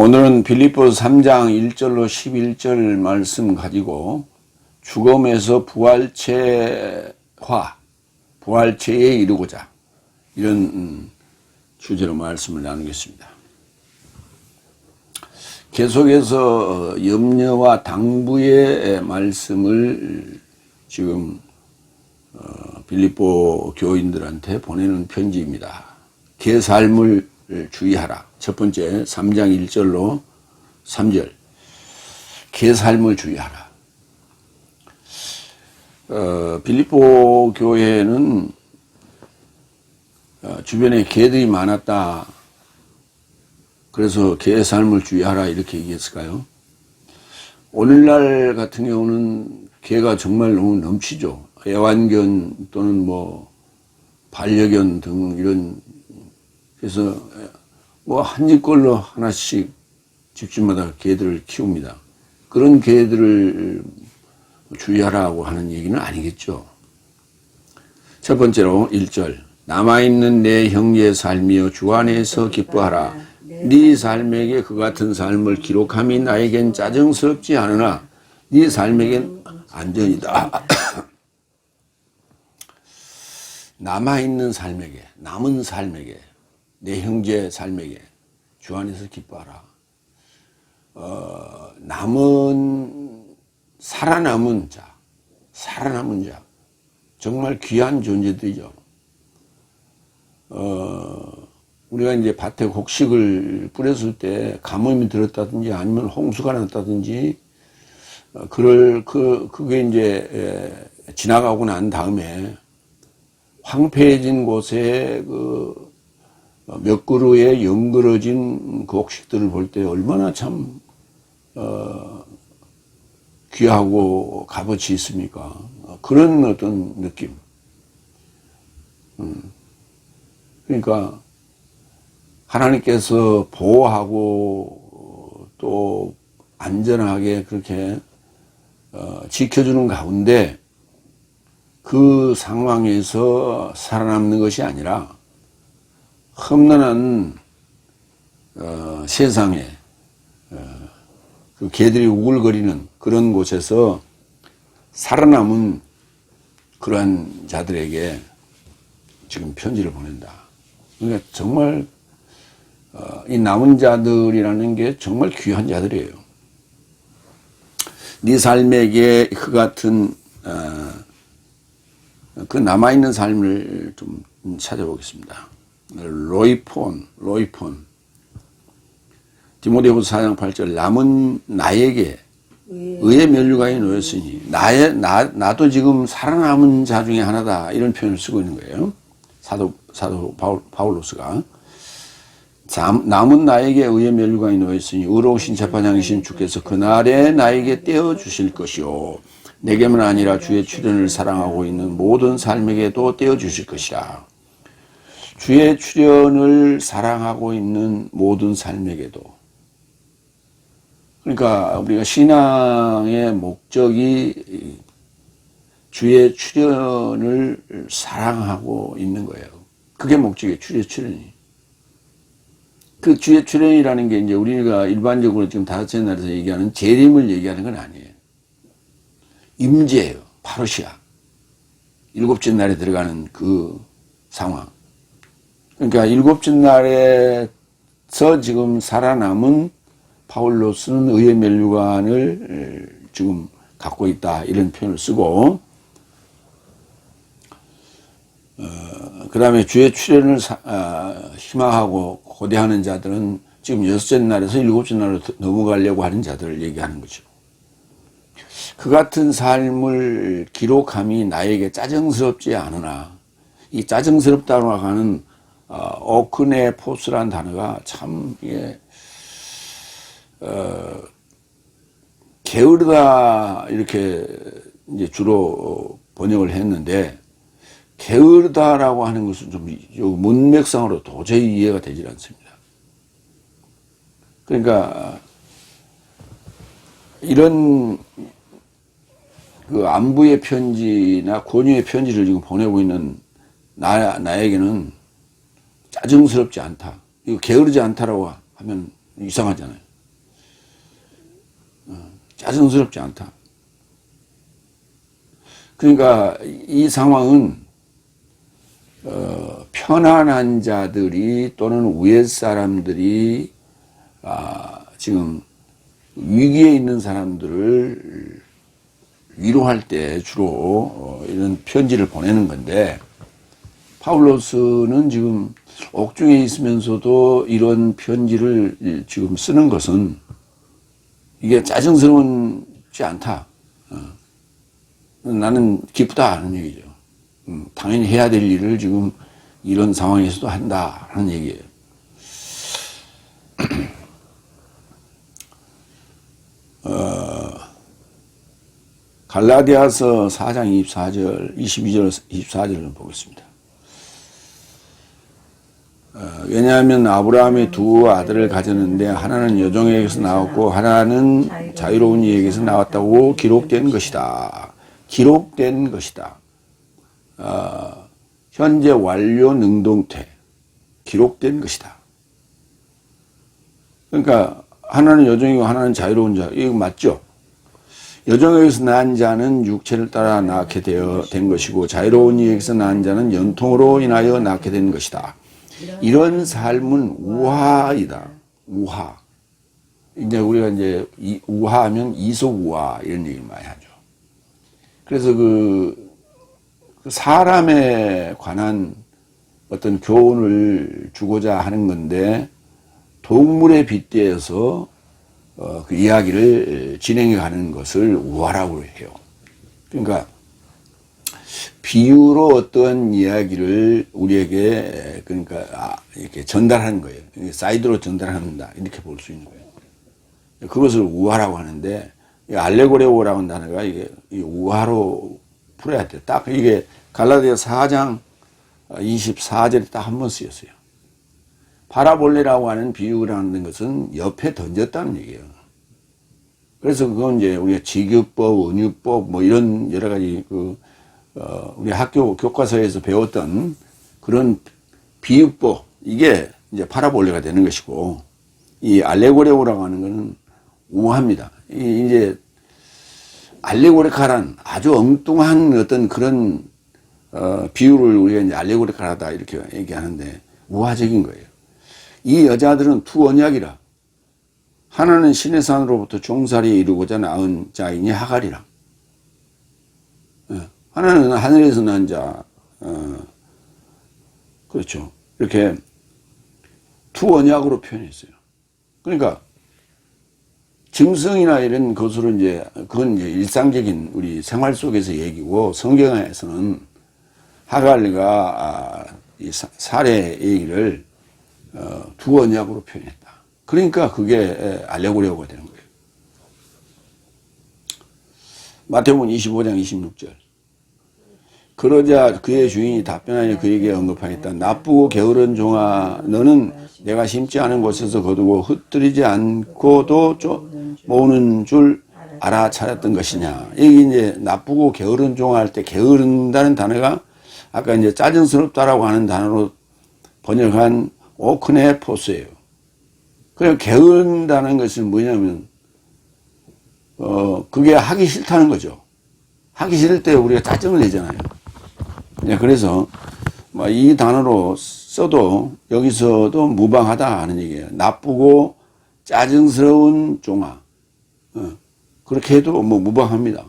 오늘은 빌립보서 3장 1절로 11절 말씀 가지고 죽음에서 부활체화, 부활체에 이르고자 이런 주제로 말씀을 나누겠습니다. 계속해서 염려와 당부의 말씀을 지금 빌립보 교인들한테 보내는 편지입니다. 개삶을 주의하라. 첫 번째 3장 1절로 3절 개삶을 주의하라. 빌립보 교회는 주변에 개들이 많았다. 그래서 개삶을 주의하라 이렇게 얘기했을까요? 오늘날 같은 경우는 개가 정말 너무 넘치죠. 애완견 또는 반려견 등 이런, 그래서 한 집 걸로 하나씩 집집마다 개들을 키웁니다. 그런 개들을 주의하라고 하는 얘기는 아니겠죠. 첫 번째로 1절 남아있는 내 형제의 삶이여 주 안에서 기뻐하라. 네 삶에게 그 같은 삶을 기록함이 나에겐 짜증스럽지 않으나 네 삶에겐 안전이다. 남아있는 삶에게, 남은 삶에게, 내 형제 삶에게 주 안에서 기뻐하라. 살아남은 자, 정말 귀한 존재들이죠. 우리가 이제 밭에 곡식을 뿌렸을 때 가뭄이 들었다든지 아니면 홍수가 났다든지, 그게 이제 지나가고 난 다음에 황폐해진 곳에 몇 그루에 연그러진 곡식들을 볼 때 얼마나 참 귀하고 값어치 있습니까? 그런 어떤 느낌. 그러니까 하나님께서 보호하고 또 안전하게 그렇게 지켜주는 가운데 그 상황에서 살아남는 것이 아니라 험난한 세상에 그 개들이 우글거리는 그런 곳에서 살아남은 그러한 자들에게 지금 편지를 보낸다. 그러니까 정말 이 남은 자들이라는 게 정말 귀한 자들이에요. 네 삶에게 그 같은 그 남아있는 삶을 좀 찾아보겠습니다. 로이폰 디모데후서 4장 8절 남은 나에게 의의 면류관이 놓였으니 나도 지금 살아남은 자 중에 하나다 이런 표현을 쓰고 있는 거예요. 사도 바울로스가 남은 나에게 의의 면류관이 놓였으니 의로우신 재판장이신 주께서 그날에 나에게 떼어주실 것이요 내게만 아니라 주의 출현을 사랑하고 있는 모든 삶에게도 떼어주실 것이라. 주의 출현을 사랑하고 있는 모든 삶에게도. 그러니까 우리가 신앙의 목적이 주의 출현을 사랑하고 있는 거예요. 그게 목적이에요. 주의 출현이. 그 주의 출현이라는 게 이제 우리가 일반적으로 지금 다섯째 날에서 얘기하는 재림을 얘기하는 건 아니에요. 임재예요. 파루시아. 일곱째 날에 들어가는 그 상황. 그러니까 일곱째 날에서 지금 살아남은 바울로스는 의의 면류관을 지금 갖고 있다 이런 표현을 쓰고, 그 다음에 주의 출현을 희망하고 고대하는 자들은 지금 여섯째 날에서 일곱째 날로 넘어가려고 하는 자들을 얘기하는 거죠. 그 같은 삶을 기록함이 나에게 짜증스럽지 않으나, 이 짜증스럽다고 하는 오크네포스라는 단어가 참 이게 게으르다 이렇게 이제 주로 번역을 했는데, 게으르다라고 하는 것은 좀 문맥상으로 도저히 이해가 되질 않습니다. 그러니까 이런 그 안부의 편지나 권유의 편지를 지금 보내고 있는 나에게는 짜증스럽지 않다. 이거 게으르지 않다라고 하면 이상하잖아요. 짜증스럽지 않다. 그러니까 이 상황은 편안한 자들이 또는 위에 사람들이 지금 위기에 있는 사람들을 위로할 때 주로 이런 편지를 보내는 건데, 파울로스는 지금 옥중에 있으면서도 이런 편지를 지금 쓰는 것은 이게 짜증스러운지 않다. 나는 기쁘다 하는 얘기죠. 당연히 해야 될 일을 지금 이런 상황에서도 한다라는 얘기예요. 갈라디아서 4장 24절, 22절, 24절을 보겠습니다. 왜냐하면 아브라함이 두 아들을 가졌는데 하나는 여종에게서 나왔고 하나는 자유로운 이에게서 나왔다고 기록된 것이다. 기록된 것이다. 현재 완료 능동태. 기록된 것이다. 그러니까 하나는 여종이고 하나는 자유로운 자. 이거 맞죠? 여종에게서 낳은 자는 육체를 따라 낳게 된 것이고 자유로운 이에게서 낳은 자는 연통으로 인하여 낳게 된 것이다. 이런 삶은 우화이다. 우화. 이제 우리가 이제 우화하면 이속우화 이런 얘기를 많이 하죠. 그래서 그 사람에 관한 어떤 교훈을 주고자 하는 건데, 동물에 빗대어서 그 이야기를 진행해 가는 것을 우화라고 해요. 그러니까 비유로 어떤 이야기를 우리에게 그러니까 이렇게 전달하는 거예요. 사이드로 전달한다 이렇게 볼 수 있는 거예요. 그것을 우화라고 하는데, 알레고레오라고 하는 단어가 이게 우화로 풀어야 돼. 딱 이게 갈라디아 4장 24절에 딱 한 번 쓰였어요. 파라볼레라고 하는 비유라는 것은 옆에 던졌다는 얘기예요. 그래서 그건 이제 우리가 지규법, 은유법 뭐 이런 여러 가지 우리 학교 교과서에서 배웠던 그런 비유법, 이게 이제 파라볼레가 되는 것이고, 이 알레고레오라고 하는 것은 우화입니다. 이제 알레고리카란 아주 엉뚱한 어떤 그런 비유를 우리가 이제 알레고리카라다 이렇게 얘기하는데 우화적인 거예요. 이 여자들은 두 언약이라. 하나는 신의 산으로부터 종살이 이루고자 낳은 자이니 하갈이라. 하나는 하늘에서 난 자. 그렇죠. 이렇게 두 언약으로 표현했어요. 그러니까 짐승이나 이런 것으로 그건 이제 일상적인 우리 생활 속에서 얘기고, 성경에서는 하갈과 이 사례 얘기를 두 언약으로 표현했다. 그러니까 그게 알레고리오가 되는 거예요. 마태복음 25장 26절. 그러자 그의 주인이 답변하여 그에게 언급하였다. 나쁘고 게으른 종아, 너는 내가 심지 않은 곳에서 거두고 흩뜨리지 않고도 모으는 줄 알아차렸던 것이냐. 이게 이제 나쁘고 게으른 종아 할 때 게으른다는 단어가 아까 이제 짜증스럽다라고 하는 단어로 번역한 오크네포스예요. 그래서 게으른다는 것은 뭐냐면 그게 하기 싫다는 거죠. 하기 싫을 때 우리가 짜증을 내잖아요. 그래서 이 단어로 써도 여기서도 무방하다 하는 얘기예요. 나쁘고 짜증스러운 종아. 그렇게 해도 뭐 무방합니다.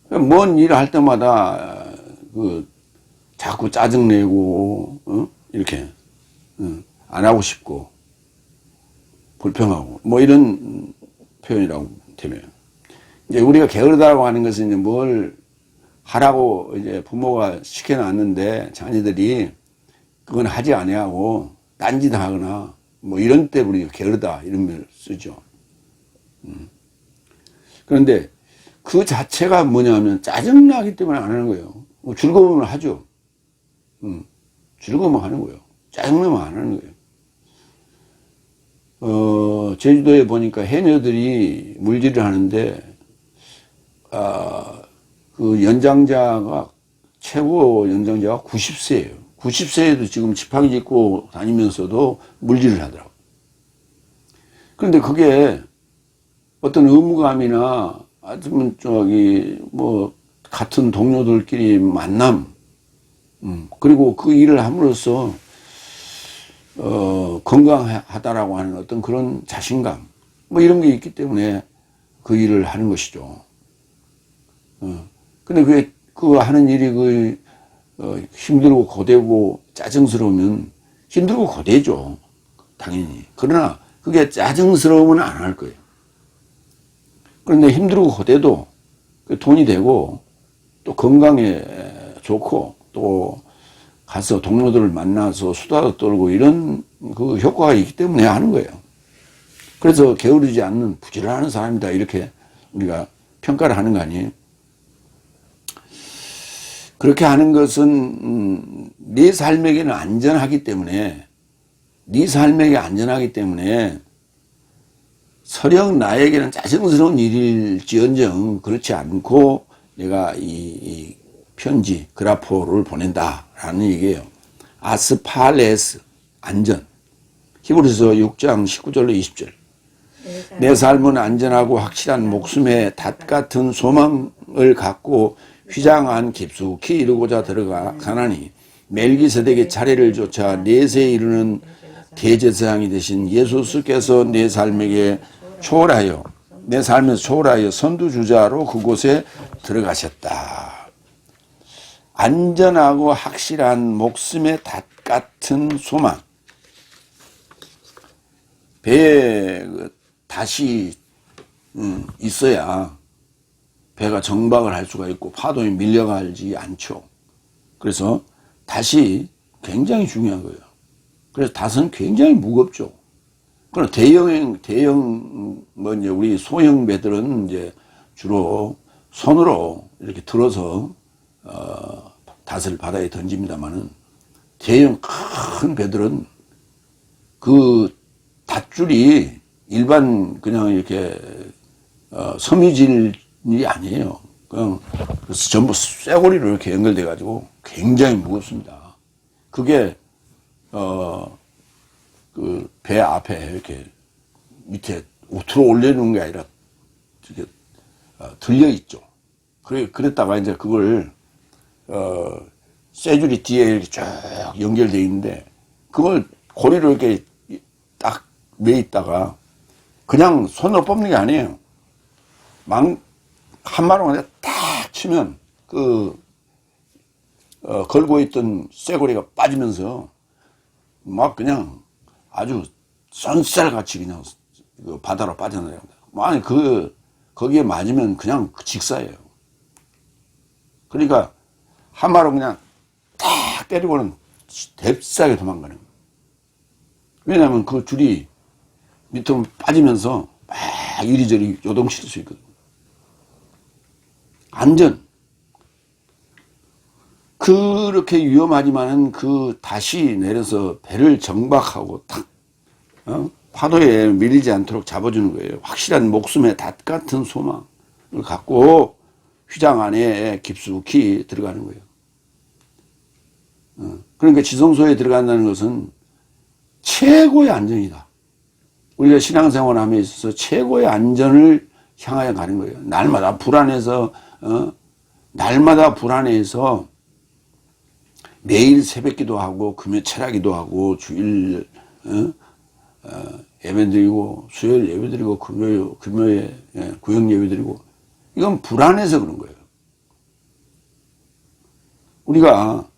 뭔 일을 할 때마다 자꾸 짜증내고 이렇게 안 하고 싶고 불평하고 뭐 이런 표현이라고 되면, 이제 우리가 게으르다고 하는 것은 이제 뭘 하라고 이제 부모가 시켜놨는데 자녀들이 그건 하지 아니하고 딴짓하거나 뭐 이런 때 우리가 게으르다 이런 말을 쓰죠. 그런데 그 자체가 뭐냐면 짜증나기 때문에 안 하는 거예요. 즐거우면 하죠. 즐거우면 하는 거예요. 짜증나면 안 하는 거예요. 제주도에 보니까 해녀들이 물질을 하는데 그 연장자가 최고 연장자가 90세예요. 90세에도 지금 지팡이 짚고 다니면서도 물질을 하더라고요. 그런데 그게 어떤 의무감이나 아니면 뭐 같은 동료들끼리 만남, 그리고 그 일을 함으로써 건강하다라고 하는 어떤 그런 자신감, 뭐 이런 게 있기 때문에 그 일을 하는 것이죠. 근데 그 하는 일이 힘들고 고되고 짜증스러우면 힘들고 고되죠. 당연히. 그러나 그게 짜증스러우면 안 할 거예요. 그런데 힘들고 고되도 돈이 되고 또 건강에 좋고 또 가서 동료들을 만나서 수다도 떨고 이런 그 효과가 있기 때문에 하는 거예요. 그래서 게으르지 않는 부지런한 사람이다 이렇게 우리가 평가를 하는 거 아니에요. 그렇게 하는 것은 네 삶에게는 안전하기 때문에 설령 나에게는 짜증스러운 일일지언정 그렇지 않고 내가 이 편지 그라포를 보낸다라는 얘기예요. 아스팔레스 안전. 히브리서 6장 19절로 20절. 내 삶은 안전하고 확실한 목숨의 닷 같은 소망을 갖고 휘장한 깊숙이 이루고자 들어가나니 멜기세덱의 차례를 좇아 내세에 이르는 대제사장이 되신 예수께서 내 삶에서 초월하여 선두주자로 그곳에 들어가셨다. 안전하고 확실한 목숨의 닷 같은 소망. 배에 닷이 있어야 배가 정박을 할 수가 있고 파도에 밀려가지 않죠. 그래서 닷이 굉장히 중요한 거예요. 그래서 닷은 굉장히 무겁죠. 그럼 우리 소형 배들은 이제 주로 손으로 이렇게 들어서, 닷을 바다에 던집니다만은 대형 큰 배들은 그 닷줄이 일반 그냥 이렇게, 섬유질이 아니에요. 그냥 전부 쇠고리로 이렇게 연결돼 가지고 굉장히 무겁습니다. 그게 그 배 앞에 이렇게 밑에 들어 올려놓은 게 아니라 이렇게 들려 있죠. 그랬다가 이제 그걸 쇠줄이 뒤에 이렇게 쫙 연결돼 있는데 그걸 고리로 이렇게 딱 매 있다가 그냥 손으로 뽑는 게 아니에요. 한마로 그냥 탁 치면 걸고 있던 쇠고리가 빠지면서 막 그냥 아주 쏜살같이 그냥 바다로 빠져나갑니다. 아니 거기에 맞으면 그냥 직사예요. 그러니까 한마로 그냥 탁 때리고는 뎁싸게 도망가는 거예요. 왜냐하면 그 줄이 밑으로 빠지면서 막 이리저리 요동칠 수 있거든요. 안전. 그렇게 위험하지만은 그 닷이 내려서 배를 정박하고 탁, 파도에 밀리지 않도록 잡아주는 거예요. 확실한 목숨의 닷 같은 소망을 갖고 휘장 안에 깊숙이 들어가는 거예요. 그러니까 지성소에 들어간다는 것은 최고의 안전이다. 우리가 신앙생활 함에 있어서 최고의 안전을 향하여 가는 거예요. 날마다 불안해서 매일 새벽기도 하고 금요 철야기도 하고 주일 예배드리고 수요일 예배드리고 금요일 구역 예배드리고 이건 불안해서 그런 거예요. 우리가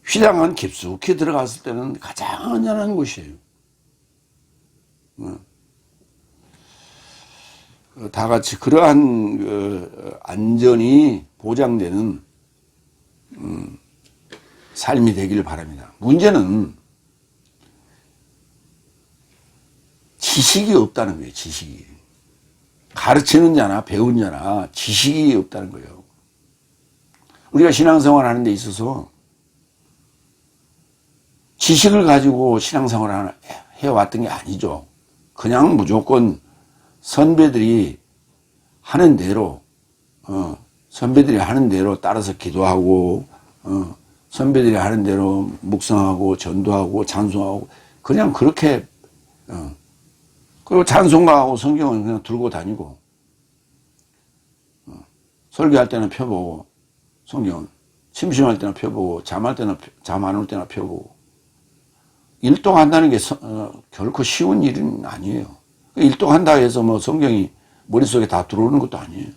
휘장한 깊숙이 들어갔을 때는 가장 안전한 곳이에요. 다 같이 그러한 안전이 보장되는 삶이 되기를 바랍니다. 문제는 지식이 없다는 거예요. 지식이. 가르치는 자나 배운 자나 지식이 없다는 거예요. 우리가 신앙생활 하는 데 있어서 지식을 가지고 신앙생활을 해왔던 게 아니죠. 그냥 무조건 선배들이 하는 대로 따라서 기도하고 선배들이 하는 대로 묵상하고 전도하고 찬송하고 그냥 그렇게 그리고 찬송가하고 성경은 그냥 들고 다니고, 설교할 때는 펴보고, 성경은 심심할 때나 펴보고, 잠할 때나, 잠 안 올 때나 펴보고. 일동한다는 게 결코 쉬운 일은 아니에요. 일동한다 해서 뭐 성경이 머릿속에 다 들어오는 것도 아니에요.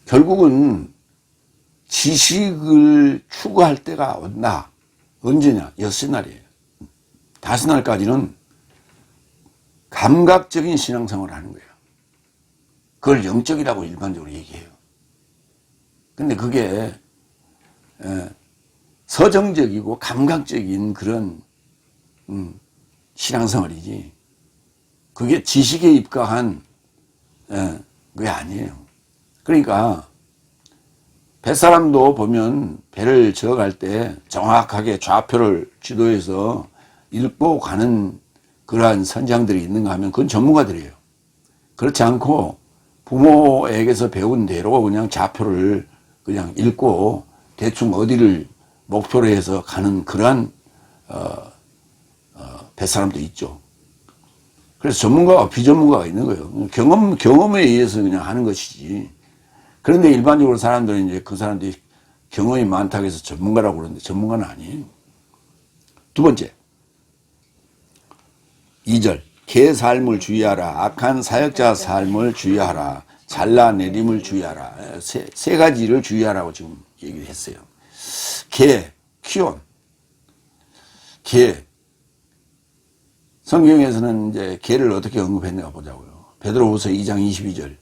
결국은 지식을 추구할 때가 온다. 언제냐? 엿새날이에요. 다섯날까지는 감각적인 신앙생활을 하는 거예요. 그걸 영적이라고 일반적으로 얘기해요. 근데 그게 서정적이고 감각적인 그런 신앙생활이지, 그게 지식에 입각한 그게 아니에요. 그러니까 뱃사람도 보면 배를 저어갈 때 정확하게 좌표를 지도해서 읽고 가는 그러한 선장들이 있는가 하면 그건 전문가들이에요. 그렇지 않고 부모에게서 배운 대로 그냥 좌표를 그냥 읽고 대충 어디를 목표로 해서 가는 그러한 뱃사람도 있죠. 그래서 전문가와 비전문가가 있는 거예요. 경험에 의해서 그냥 하는 것이지. 그런데 일반적으로 사람들은 이제 그 사람들이 경험이 많다고 해서 전문가라고 그러는데 전문가는 아니에요. 두 번째, 2절. 개 삶을 주의하라. 악한 사역자 삶을 주의하라. 잘라내림을 주의하라. 세 가지를 주의하라고 지금 얘기를 했어요. 개, 키온. 개. 성경에서는 이제 개를 어떻게 언급했는가 보자고요. 베드로후서 2장 22절.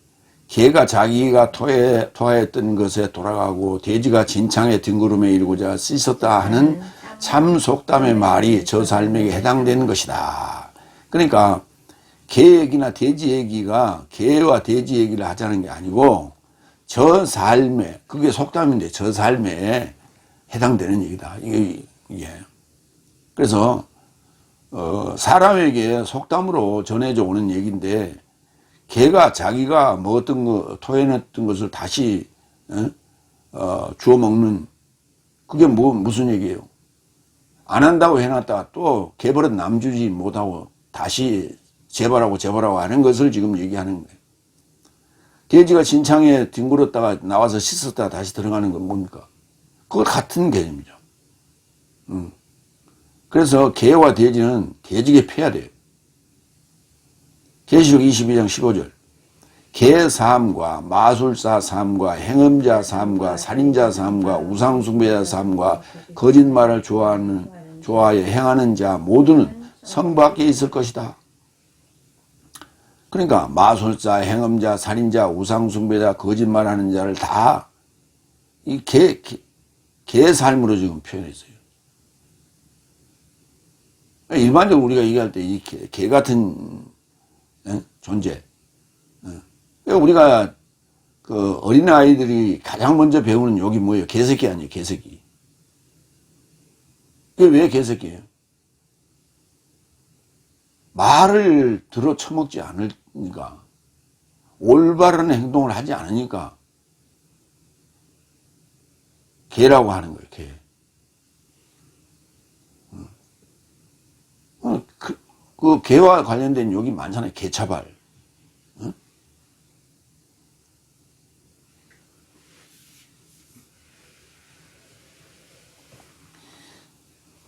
개가 자기가 토하였던 것에 돌아가고 돼지가 진창에 뒹구름에 이르고자 씻었다 하는 참 속담의 말이 저 삶에게 해당되는 것이다. 그러니까 개 얘기나 돼지 얘기가 개와 돼지 얘기를 하자는 게 아니고 저 삶에, 그게 속담인데 저 삶에 해당되는 얘기다. 이게. 그래서 사람에게 속담으로 전해져 오는 얘기인데, 개가 자기가 먹었던 거, 토해냈던 것을 다시 주워 먹는, 그게 무슨 얘기예요? 안 한다고 해놨다가 또 개버릇 남주지 못하고 다시 재발하고 하는 것을 지금 얘기하는 거예요. 돼지가 진창에 뒹굴었다가 나와서 씻었다가 다시 들어가는 건 뭡니까? 그거 같은 개념이죠. 그래서 개와 돼지는 돼지게 패야 돼요. 계시록 22장 15절. 개 삶과 마술사 삶과 행음자 삶과 살인자 삶과 우상숭배자 삶과 거짓말을 좋아하여 행하는 자 모두는 성 밖에 있을 것이다. 그러니까 마술사, 행음자, 살인자, 우상숭배자, 거짓말하는 자를 다 이 개 삶으로 지금 표현했어요. 일반적으로 우리가 얘기할 때 이 개 같은 존재. 그러니까 우리가 그 어린아이들이 가장 먼저 배우는 욕이 뭐예요? 개새끼 아니에요, 개새끼. 그게 왜 개새끼예요? 말을 들어 처먹지 않으니까, 올바른 행동을 하지 않으니까 개라고 하는 거예요, 개. 그 개와 관련된 욕이 많잖아요. 개차발.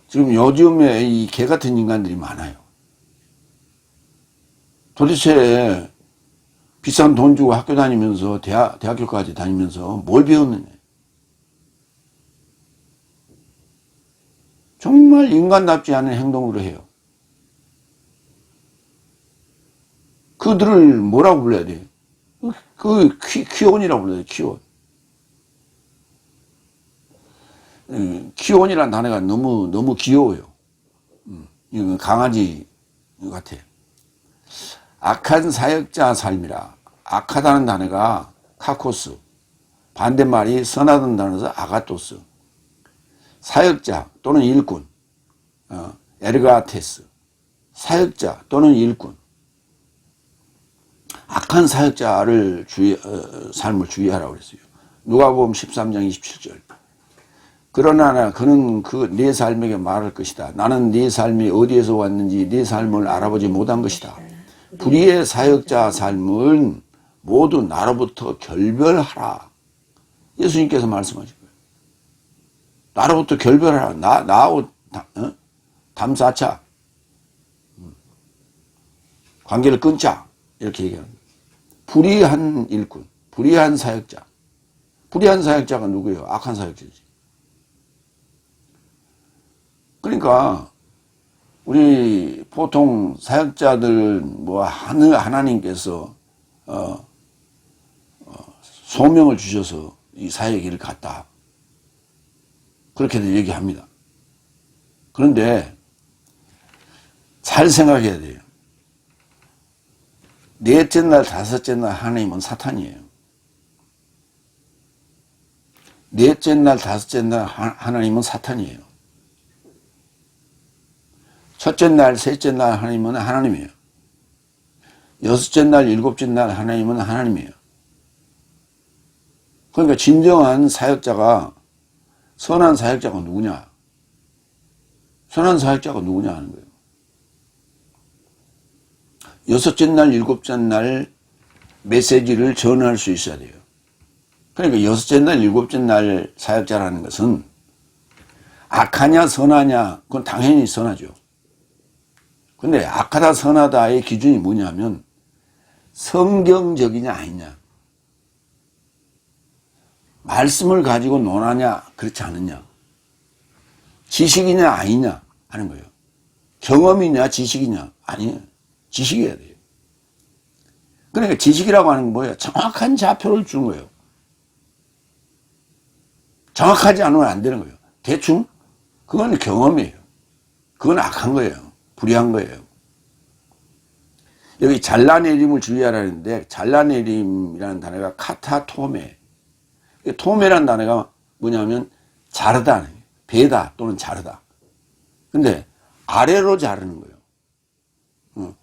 지금 요즘에 이 개 같은 인간들이 많아요. 도대체 비싼 돈 주고 학교 다니면서 대학교까지 다니면서 뭘 배웠느냐. 정말 인간답지 않은 행동으로 해요. 그들을 뭐라고 불러야 돼요? 키온이라고 불러요, 키온. 키온이라는 단어가 너무 귀여워요. 이건 강아지 같아요. 악한 사역자 삶이라. 악하다는 단어가 카코스, 반대말이 선하다는 단어에서 아가토스. 사역자 또는 일꾼, 에르가테스. 사역자 또는 일꾼. 악한 사역자를 삶을 주의하라고 그랬어요. 누가복음 13장 27절. 그러나 그는 그 네 삶에게 말할 것이다. 나는 네 삶이 어디에서 왔는지 네 삶을 알아보지 못한 것이다. 불의의 사역자 삶은 모두 나로부터 결별하라. 예수님께서 말씀하신 거예요. 나로부터 결별하라. 나하고 담사차. 관계를 끊자. 이렇게 얘기합니다. 불의한 일꾼, 불의한 사역자. 불의한 사역자가 누구예요? 악한 사역자지. 그러니까 우리 보통 사역자들 뭐 하나님께서 소명을 주셔서 이 사역의 길을 갔다. 그렇게도 얘기합니다. 그런데 잘 생각해야 돼요. 넷째 날, 다섯째 날 하나님은 사탄이에요. 넷째 날, 다섯째 날 하나님은 사탄이에요. 첫째 날, 셋째 날 하나님은 하나님이에요. 여섯째 날, 일곱째 날 하나님은 하나님이에요. 그러니까 진정한 사역자가, 선한 사역자가 누구냐? 선한 사역자가 누구냐 하는 거예요. 여섯째 날, 일곱째 날 메시지를 전할 수 있어야 돼요. 그러니까 여섯째 날, 일곱째 날 사역자라는 것은 악하냐 선하냐 그건 당연히 선하죠. 근데 악하다 선하다의 기준이 뭐냐면 성경적이냐 아니냐, 말씀을 가지고 논하냐 그렇지 않느냐, 지식이냐 아니냐 하는 거예요. 경험이냐 지식이냐 아니에요. 지식이어야 돼요. 그러니까 지식이라고 하는 건 뭐예요? 정확한 좌표를 주는 거예요. 정확하지 않으면 안 되는 거예요. 대충? 그건 경험이에요. 그건 악한 거예요. 불의한 거예요. 여기 잘라내림을 주의하라는데 잘라내림이라는 단어가 카타토메. 토메라는 단어가 뭐냐면 자르다, 베다 또는 자르다. 근데 아래로 자르는 거예요.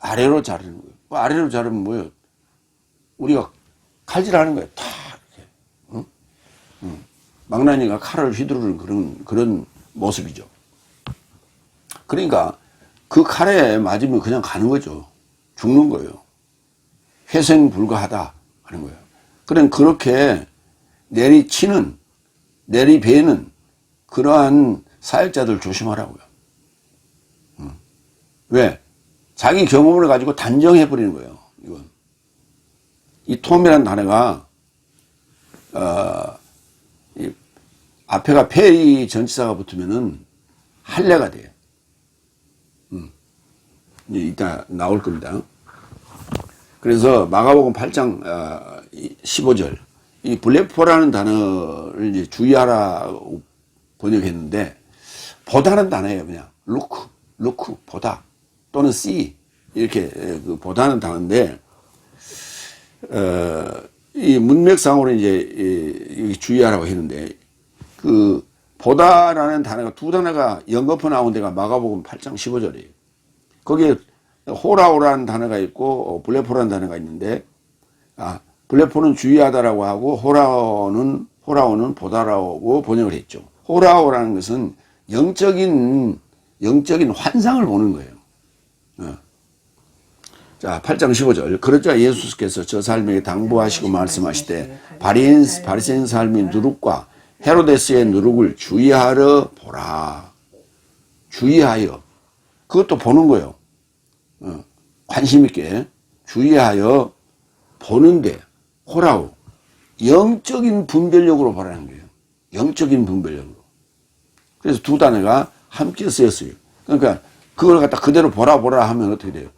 아래로 자르는 거예요. 아래로 자르면 뭐예요? 우리가 칼질하는 거예요. 탁 이렇게. 망나니가 칼을 휘두르는 그런 모습이죠. 그러니까 그 칼에 맞으면 그냥 가는 거죠. 죽는 거예요. 회생 불가하다 하는 거예요. 그럼 그렇게 내리치는, 내리배는 그러한 사역자들 조심하라고요. 왜? 자기 경험을 가지고 단정해버리는 거예요. 이건. 이 톰이라는 단어가, 이 앞에가 페이 전치사가 붙으면은 할례가 돼요. 이따 나올 겁니다. 그래서 마가복음 8장 15절 이 블레포라는 단어를 이제 주의하라고 번역했는데 보다는 단어예요. 그냥 look 보다 또는 see 이렇게 그 보다는 단어인데 이 문맥상으로 이제 주의하라고 했는데 그 보다라는 단어가 두 단어가 연거푸 나온 데가 마가복음 8장 15절이에요. 거기에 호라오라는 단어가 있고 블레포라는 단어가 있는데 블레포는 주의하다라고 하고 호라오는 보다라고 번역을 했죠. 호라오라는 것은 영적인 환상을 보는 거예요. 자, 8장 15절. 그러자 예수께서 저 삶에게 당부하시고 말씀하시되 바리새인 삶의 누룩과 헤로데스의 누룩을 주의하러 보라. 주의하여. 그것도 보는 거예요. 관심 있게 주의하여 보는데 호라오. 영적인 분별력으로 보라는 거예요. 영적인 분별력으로. 그래서 두 단어가 함께 쓰였어요. 그러니까 그걸 갖다 그대로 보라 하면 어떻게 돼요?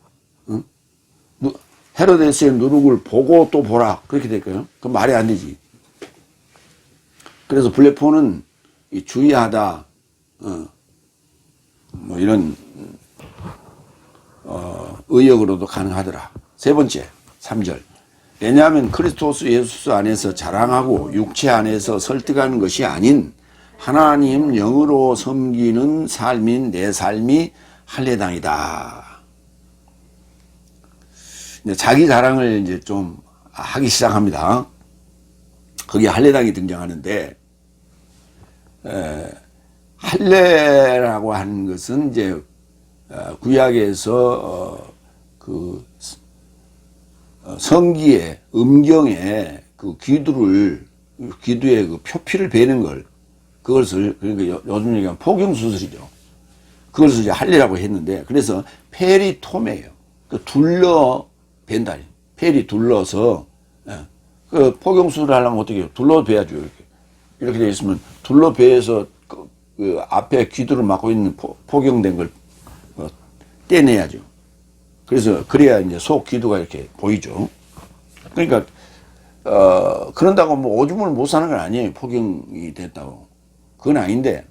헤로데스의 누룩을 보고 또 보라. 그렇게 될까요? 그건 말이 안 되지. 그래서 블레포는 주의하다, 뭐 이런, 의역으로도 가능하더라. 세 번째, 3절. 왜냐하면 크리스토스 예수 안에서 자랑하고 육체 안에서 설득하는 것이 아닌 하나님 영으로 섬기는 삶인 내 삶이 할례당이다. 이제 자기 자랑을 이제 좀 하기 시작합니다. 거기에 할례당이 등장하는데, 할례라고 하는 것은 이제 구약에서 그 성기에 음경에 그 기두에 그 표피를 베는 걸, 그것을, 그러니까 요즘 얘기하면 포경 수술이죠. 그것을 이제 할례라고 했는데, 그래서 페리토메예요. 그 둘러 벤다. 페리 둘러서, 그 포경 수술을 하려면 어떻게 해요? 둘러 베야죠. 이렇게 되어 있으면 둘러 베서 그 앞에 귀두를 막고 있는 포경된 걸 떼내야죠. 그래서 그래야 이제 속 귀두가 이렇게 보이죠. 그러니까 그런다고 뭐 오줌을 못 사는 건 아니에요. 포경이 됐다고. 그건 아닌데,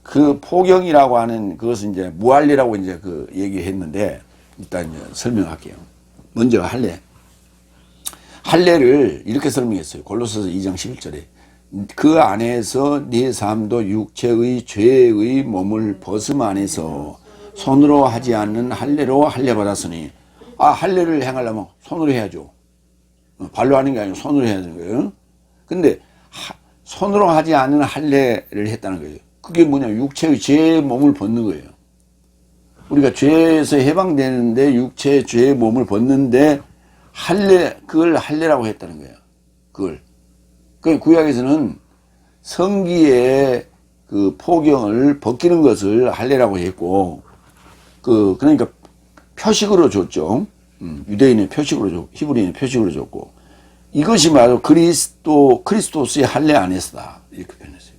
그 포경이라고 하는 그것은 이제 무할례라고 이제 그 얘기했는데, 일단 이제 설명할게요. 먼저 할례. 할례를 이렇게 설명했어요. 골로새서 2장 11절에. 그 안에서 네 삶도 육체의 죄의 몸을 벗음 안에서 손으로 하지 않는 할례로 할례 받았으니, 할례를 행하려면 손으로 해야죠. 발로 하는 게 아니고 손으로 해야 되는 거예요. 근데 손으로 하지 않는 할례를 했다는 거예요. 그게 뭐냐? 육체의 죄의 몸을 벗는 거예요. 우리가 죄에서 해방되는데 육체의 죄의 몸을 벗는데 그걸 할례라고 했다는 거예요. 그걸. 그 구약에서는 성기의 그 포경을 벗기는 것을 할례라고 했고, 그러니까 표식으로 줬죠. 유대인의 표식으로 줬고, 히브리인의 표식으로 줬고, 이것이 바로 크리스토스의 할례 안에서다. 이렇게 표현했어요.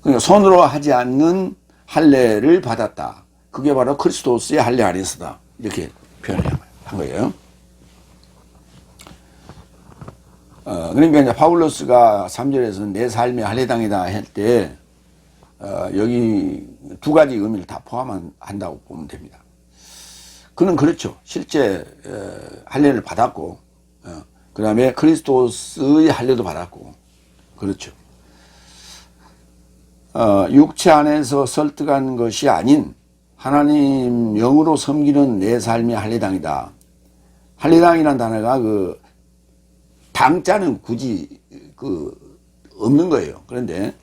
그러니까 손으로 하지 않는 할례를 받았다. 그게 바로 크리스토스의 할례 안에서다. 이렇게 표현한 거예요. 그러니까 이제 파울로스가 3절에서 내 삶의 할례당이다 할 때, 여기 두 가지 의미를 다 포함한다고 보면 됩니다. 그는 그렇죠. 실제 할례를 받았고, 그 다음에 그리스도스의 할례도 받았고, 그렇죠. 육체 안에서 설득한 것이 아닌 하나님 영으로 섬기는 내 삶의 할례당이다. 할례당이라는 단어가 그 당자는 굳이 없는 거예요. 그런데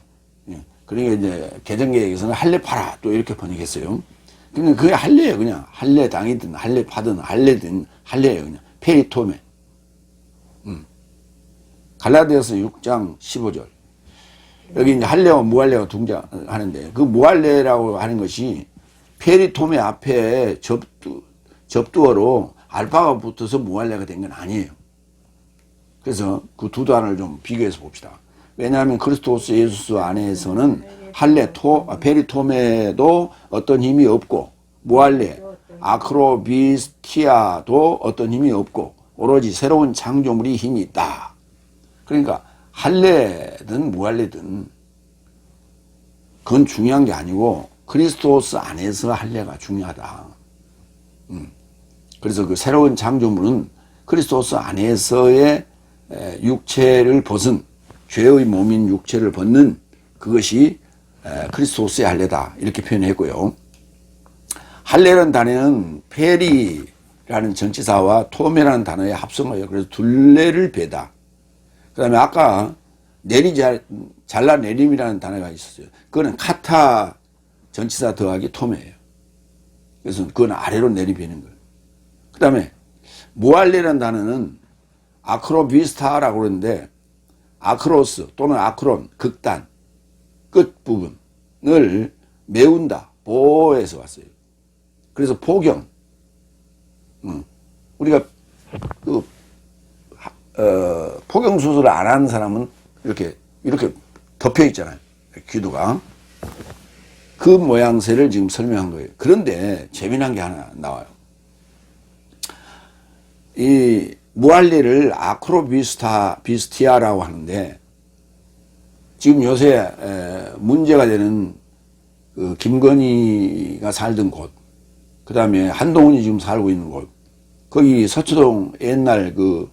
그러니까 이제 개정계에서는 할례파라 또 이렇게 번역했어요. 그냥 그게 할례예요. 그냥 할례당이든 할례파든 할례든 할례예요. 그냥 페리토메. 갈라디아서 6장 15절. 여기 이제 할례와 무할례가 등장하는데, 그 무할례라고 하는 것이 페리토메 앞에 접두어로 알파가 붙어서 무할례가 된 건 아니에요. 그래서 그 두 단어를 좀 비교해서 봅시다. 왜냐하면 그리스도스 예수 안에서는 페리토메도 어떤 힘이 없고, 무할례, 아크로비스티아도 어떤 힘이 없고, 오로지 새로운 창조물이 힘이 있다. 그러니까 할례든 무할례든 그건 중요한 게 아니고 그리스도스 안에서 할례가 중요하다. 그래서 그 새로운 창조물은 그리스도스 안에서의 육체를 벗은, 죄의 몸인 육체를 벗는 그것이 그리스도스의 할례다. 이렇게 표현했고요. 할례라는 단어는 페리라는 전치사와 토메라는 단어의 합성어예요. 그래서 둘레를 베다. 그 다음에 아까 잘라내림이라는 단어가 있었어요. 그거는 카타 전치사 더하기 토메예요. 그래서 그건 아래로 내리베는 거예요. 그 다음에 무할례라는 단어는 아크로비스타라고 그러는데, 아크로스 또는 아크론, 극단, 끝부분을 메운다, 보호해서 왔어요. 그래서 포경. 우리가 포경 수술을 안 하는 사람은 이렇게 덮여 있잖아요. 귀두가. 그 모양새를 지금 설명한 거예요. 그런데 재미난 게 하나 나와요. 이 무할례를 아크로비스티아라고 하는데, 지금 요새 문제가 되는 그 김건희가 살던 곳, 그 다음에 한동훈이 지금 살고 있는 곳, 거기 서초동 옛날 그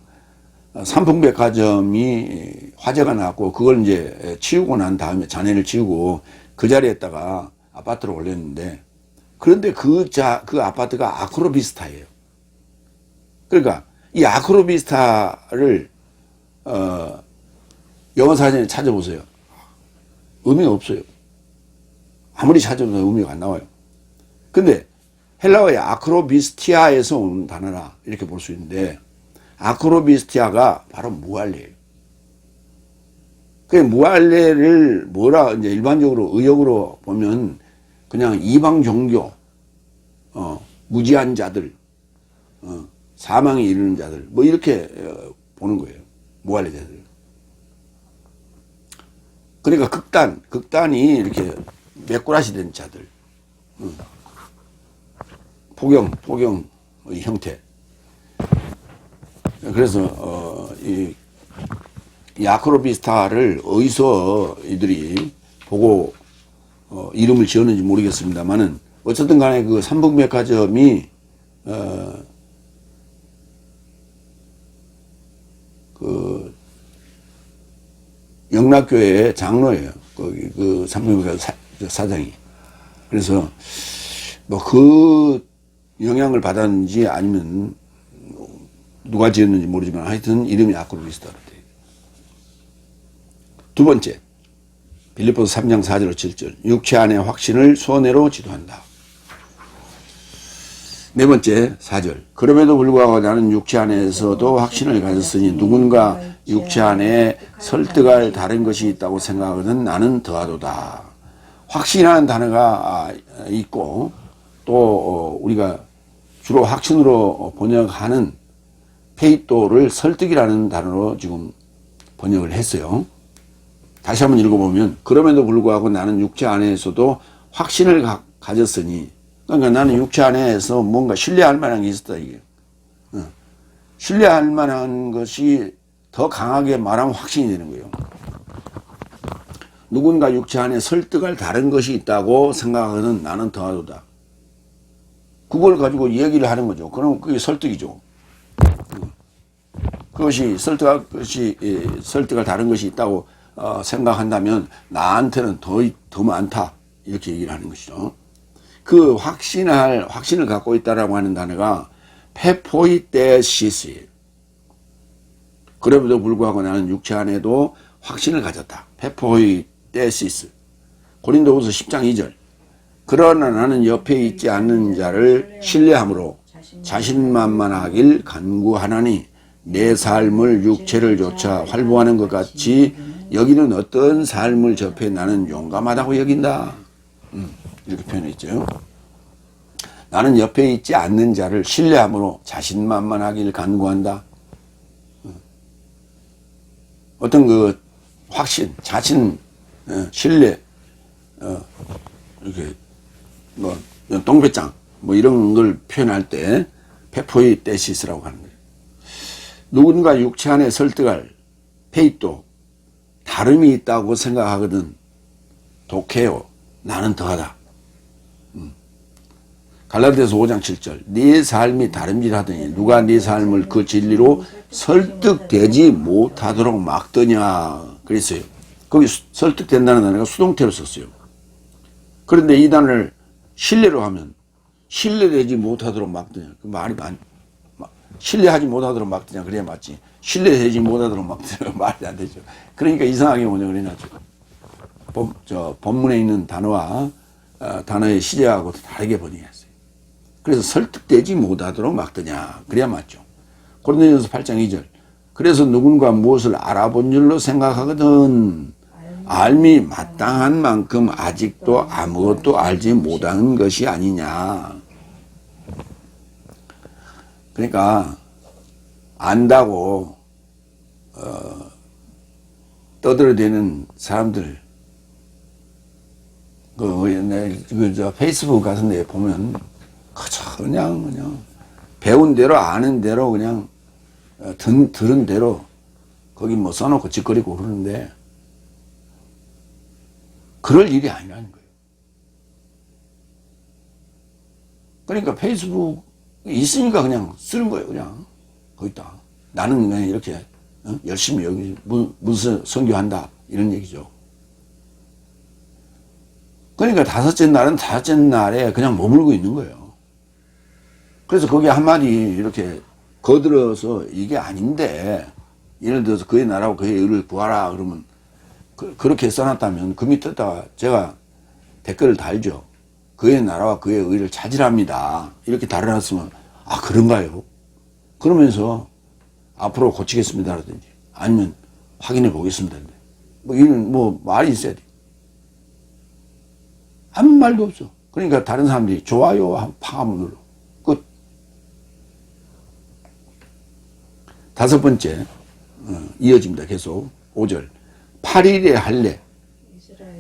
삼풍백화점이 화재가 났고, 그걸 이제 치우고 난 다음에 잔해를 치우고 그 자리에다가 아파트를 올렸는데, 그런데 그 아파트가 아크로비스타예요. 그러니까 이 아크로비스타를 영어 사전에 찾아보세요. 의미가 없어요. 아무리 찾아도 의미가 안 나와요. 근데 헬라어의 아크로비스티아에서 온 단어라 이렇게 볼 수 있는데, 아크로비스티아가 바로 무할례예요. 그 무할례를 뭐라 이제 일반적으로 의역으로 보면 그냥 이방 종교, 무지한 자들, 사망에 이르는 자들, 뭐 이렇게 보는 거예요. 무할례자들. 그러니까 극단이 이렇게 메꾸라시 된 자들, 포경의 형태. 그래서 이 아크로비스타를 어디서 이들이 보고 이름을 지었는지 모르겠습니다만은, 어쨌든 간에 그 삼북백화점이 그 영락교회의 장로예요. 거기 그 삼북백화점 사장이. 그래서 뭐 그 영향을 받았는지 아니면 누가 지었는지 모르지만 하여튼 이름이 아크로비스타로 돼요. 두 번째, 빌립보서 3장 4절 7절, 육체 안의 확신을 손해로 지도한다. 네 번째, 4절, 그럼에도 불구하고 나는 육체 안에서도 확신을 가졌으니 누군가 육체 안에 설득할 다른 것이 있다고 생각하거든 나는 더하도다. 확신이라는 단어가 있고, 또 우리가 주로 확신으로 번역하는 페이토를 설득이라는 단어로 지금 번역을 했어요. 다시 한번 읽어보면, 그럼에도 불구하고 나는 육체 안에서도 확신을 가졌으니, 그러니까 나는 육체 안에서 뭔가 신뢰할 만한 게 있었다, 이게. 신뢰할 만한 것이 더 강하게 말하면 확신이 되는 거예요. 누군가 육체 안에 설득할 다른 것이 있다고 생각하는 나는 더하도다. 그걸 가지고 얘기를 하는 거죠. 그럼 그게 설득이죠. 그것이 설득할 다른 것이 있다고 생각한다면 나한테는 더 많다, 이렇게 얘기를 하는 것이죠. 그 확신을 갖고 있다라고 하는 단어가 페포이테시스예요. 그럼에도 불구하고 나는 육체 안에도 확신을 가졌다. 페포이테시스. 고린도후서 10장 2절. 그러나 나는 옆에 있지 않는 자를 신뢰함으로 자신만만하길 간구하나니 내 삶을 육체를 조차 활보하는 것 같이 여기는 어떤 삶을 접해 나는 용감하다고 여긴다. 이렇게 표현했죠. 나는 옆에 있지 않는 자를 신뢰함으로 자신만만하길 간구한다. 어떤 그 확신, 자신, 신뢰, 이렇게 뭐 똥배짱 뭐 이런 걸 표현할 때 페포이테시스라고 하는 거예요. 누군가 육체 안에 설득할 페이토, 다름이 있다고 생각하거든 독해요. 나는 더하다. 갈라디아서 5장 7절, 네 삶이 다름질하더니 누가 네 삶을 그 진리로 설득되지 못하도록 막더냐 그랬어요. 거기 설득된다는 단어가 수동태로 썼어요. 그런데 이 단어를 신뢰로 하면 신뢰되지 못하도록 막더냐, 그 말이 신뢰하지 못하도록 막더냐 그래야 맞지. 신뢰되지 못하도록 막더냐 말이 안 되죠. 그러니까 이상하게 번역을 해놨죠. 본문에 있는 단어와 단어의 시제하고 다르게 번역했어요. 그래서 설득되지 못하도록 막더냐 그래야 맞죠. 고린도전서 8장 2절, 그래서 누군가 무엇을 알아본 줄로 생각하거든 알미 마땅한 만큼 아직도 아무것도 알지 못하는 것이 아니냐. 그러니까 안다고 떠들어대는 사람들, 저 페이스북 같은 데 보면 그냥 배운 대로 아는 대로 그냥 들은 대로 거기 뭐 써놓고 짓거리고 그러는데 그럴 일이 아니라는 거예요. 그러니까 페이스북 있으니까 그냥 쓰는 거예요. 그냥 거기다 나는 그냥 이렇게 열심히 여기 무슨 선교한다 이런 얘기죠. 그러니까 다섯째 날에 그냥 머물고 있는 거예요. 그래서 거기 한마디 이렇게 거들어서 이게 아닌데, 예를 들어서 그의 나라고 그의 의를 구하라 그러면 그렇게 써놨다면 그 밑에다가 제가 댓글을 달죠. 그의 나라와 그의 의를 찾으랍니다. 이렇게 달아놨으면 아 그런가요? 그러면서 앞으로 고치겠습니다라든지 아니면 확인해 보겠습니다. 뭐 이런 뭐 말이 있어야 돼. 아무 말도 없어. 그러니까 다른 사람들이 좋아요 한 팡하면 눌러. 끝. 다섯 번째 이어집니다. 계속 5절 8일의 할례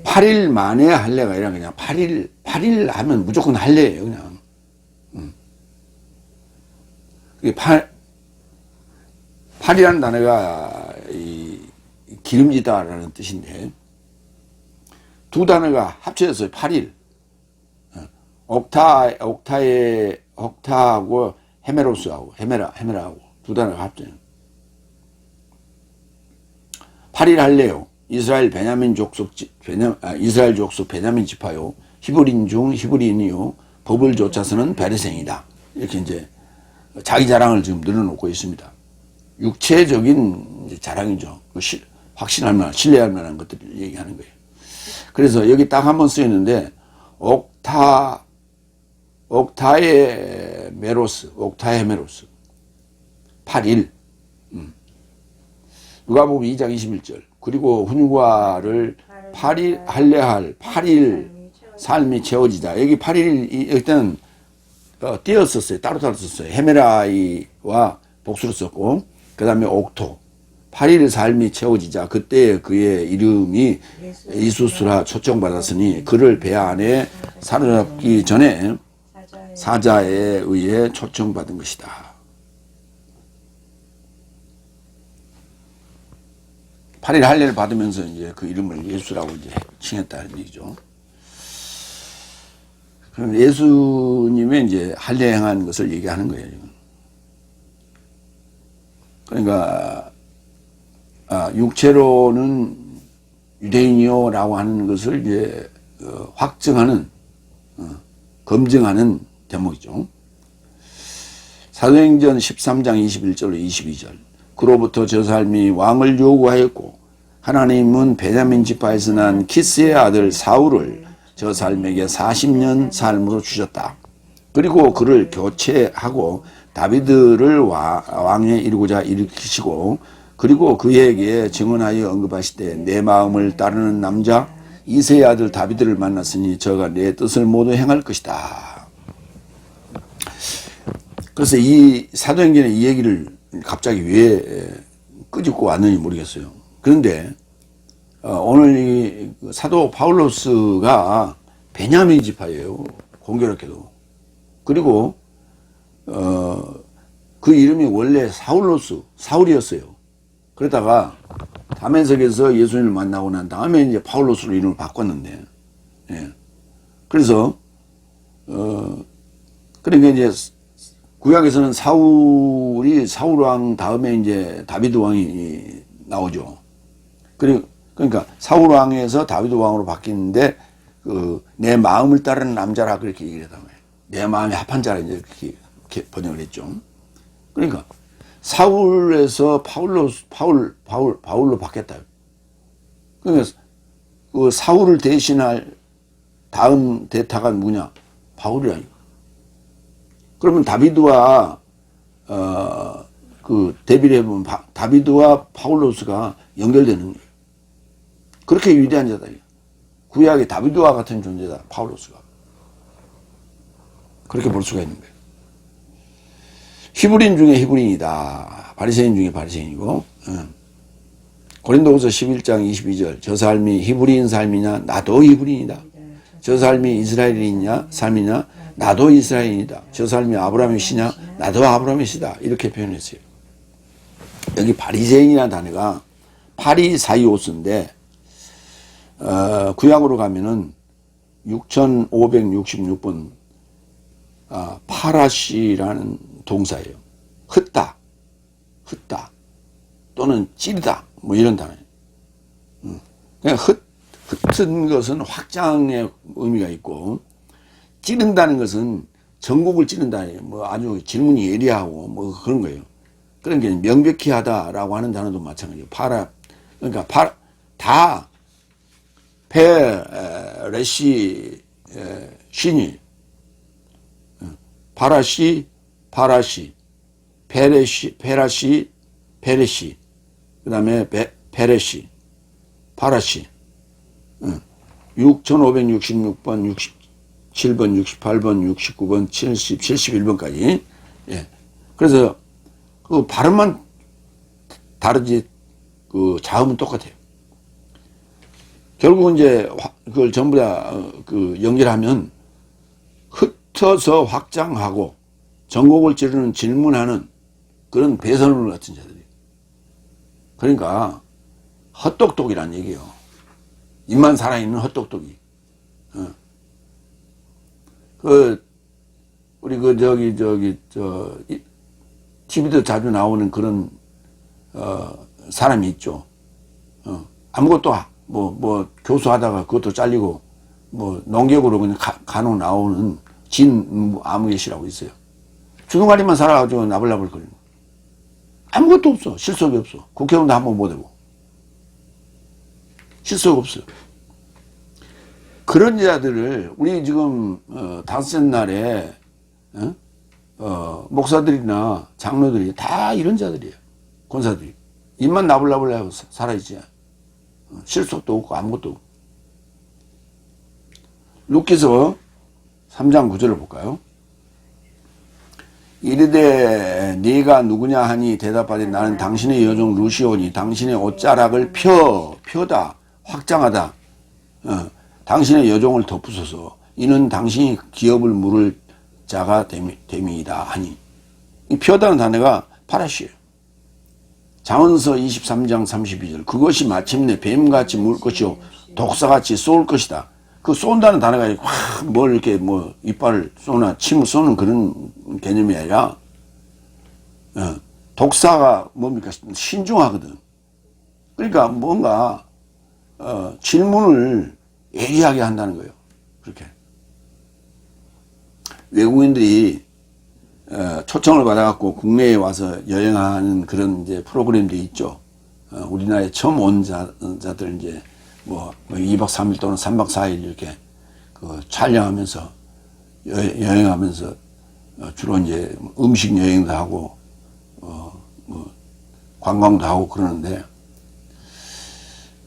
8일 만에 할례가 아니라 그냥 8일 하면 무조건 할례예요. 그냥. 그게 8이라는 단어가 기름지다라는 뜻인데 두 단어가 합쳐져서 8일. 옥타하고 헤메로스하고 헤메라하고 두 단어가 합쳐요. 8일 할례요. 이스라엘 족속 베냐민 지파요. 히브리인 중 히브리인이요. 법을 좇아서는 베르생이다. 이렇게 이제 자기 자랑을 지금 늘어놓고 있습니다. 육체적인 이제 자랑이죠. 확신할 만한, 신뢰할 만한 것들을 얘기하는 거예요. 그래서 여기 딱 한 번 쓰였는데, 옥타의 메로스. 8일. 누가복음 2장 21절. 그리고 훈과를 8일 할례할 8일 삶이 채워지다. 여기 8일 일단 띄었었어요. 따로따로 썼어요. 헤메라이와 복수로 썼고 그 다음에 옥토 8일 삶이 채워지자 그때 그의 이름이 이수스라 초청받았으니 그를 배 안에 사로잡기 전에 사자에 의해 초청받은 것이다. 8일 할례를 받으면서 이제 그 이름을 예수라고 이제 칭했다는 얘기죠. 그럼 예수님의 이제 할례 행한 것을 얘기하는 거예요. 그러니까 육체로는 유대인이요라고 하는 것을 이제 확증하는 검증하는 대목이죠. 사도행전 13장 21절로 22절. 그로부터 저 삶이 왕을 요구하였고 하나님은 베냐민 지파에서 난 키스의 아들 사울을 저 삶에게 40년 삶으로 주셨다. 그리고 그를 교체하고 다비드를 왕에 이루고자 일으키시고 그리고 그에게 증언하여 언급하시되 내 마음을 따르는 남자 이새의 아들 다비드를 만났으니 저가 내 뜻을 모두 행할 것이다. 그래서 이 사도행전의 이 얘기를 갑자기 왜 끄집고 왔는지 모르겠어요. 그런데 오늘 이 사도 바울로스가 베냐민 지파예요. 공교롭게도. 그리고 그 이름이 원래 사울이었어요. 그러다가 다메섹에서 예수님을 만나고 난 다음에 이제 바울로스로 이름을 바꿨는데, 예. 그래서 그러니까 이제 구약에서는 사울 왕 다음에 이제 다비드 왕이 나오죠. 그러니까 사울 왕에서 다비드 왕으로 바뀌는데 내 마음을 따르는 남자라 그렇게 얘기를 했단 말이에요. 내 마음에 합한 자라 이제 그렇게 번역을 했죠. 그러니까 사울에서 바울로 바뀌었다. 그러니까 그 사울을 대신할 다음 대타가 누구냐? 바울이라니까. 그러면 다비드와 그 대비를 해보면 다비드와 바울로스가 연결되는 거예요. 그렇게 위대한 자다. 구약의 다비드와 같은 존재다. 바울로스가. 그렇게 볼 수가 있는 거예요. 히브리인 중에 히브리인이다. 바리새인 중에 바리새인이고. 고린도후서 11장 22절. 저 삶이 히브리인 삶이냐? 나도 히브리인이다. 저 삶이 이스라엘인이냐? 삶이냐? 나도 이스라엘인이다. 저 삶이 아브라함의 씨냐? 나도 아브라함의 씨다. 이렇게 표현했어요. 여기 바리새인이라는 단어가 파리사이오스인데 구약으로 가면은 6566번 파라시라는 동사예요. 흩다 또는 찌르다 뭐 이런 단어예요. 그냥 흩은 것은 확장의 의미가 있고 찌른다는 것은 전국을 찌른다. 뭐 아주 질문이 예리하고 뭐 그런 거예요. 그런 게 명백히 하다라고 하는 단어도 마찬가지예요. 그러니까 다 페레시 시니, 파라시 파라시, 페라시 페레시, 그 다음에 페레시, 파라시, 6566번, 67번, 68번, 69번, 70, 71번까지. 예. 그래서 그 발음만 다르지 그 자음은 똑같아요. 결국 이제 그걸 전부 다 그 연결하면 흩어서 확장하고 전곡을 찌르는 질문하는 그런 배설물 같은 자들이. 그러니까 헛똑똑이란 얘기예요. 입만 살아있는 헛똑똑이. 우리 TV도 자주 나오는 그런 사람이 있죠. 아무것도 교수하다가 그것도 잘리고 농객으로 그냥 간혹 나오는 아무개시라고 있어요. 주둥아리만 살아가지고 나불나불 거리는. 아무것도 없어. 실속이 없어. 국회의원도 한번 못 해보고. 실속 없어요. 그런 자들을 우리 지금 다섯째 날에 목사들이나 장로들이 다 이런 자들이에요. 권사들이. 입만 나불나불 하고 살아있지. 실속도 없고 아무것도 없고. 룻기서 3장 9절을 볼까요? 이르되 네가 누구냐 하니 대답하되 나는 당신의 여종 루시오니 당신의 옷자락을 펴다 확장하다 당신의 여종을 덮으소서 이는 당신이 기업을 물을 자가 됨이다 하니 이 펴다는 단어가 파라시예요. 잠언서 23장 32절 그것이 마침내 뱀같이 물 것이요 독사같이 쏠 것이다. 그 쏜다는 단어가 확 뭘 이렇게 이빨을 쏘나 침을 쏘는 그런 개념이 아니라 독사가 뭡니까? 신중하거든. 그러니까 뭔가 질문을 예리하게 한다는 거예요. 그렇게 외국인들이 초청을 받아갖고 국내에 와서 여행하는 그런 이제 프로그램들이 있죠. 우리나라에 처음 온 자들 이제 2박 3일 또는 3박 4일 이렇게 촬영하면서 여행하면서 주로 이제 음식 여행도 하고 관광도 하고 그러는데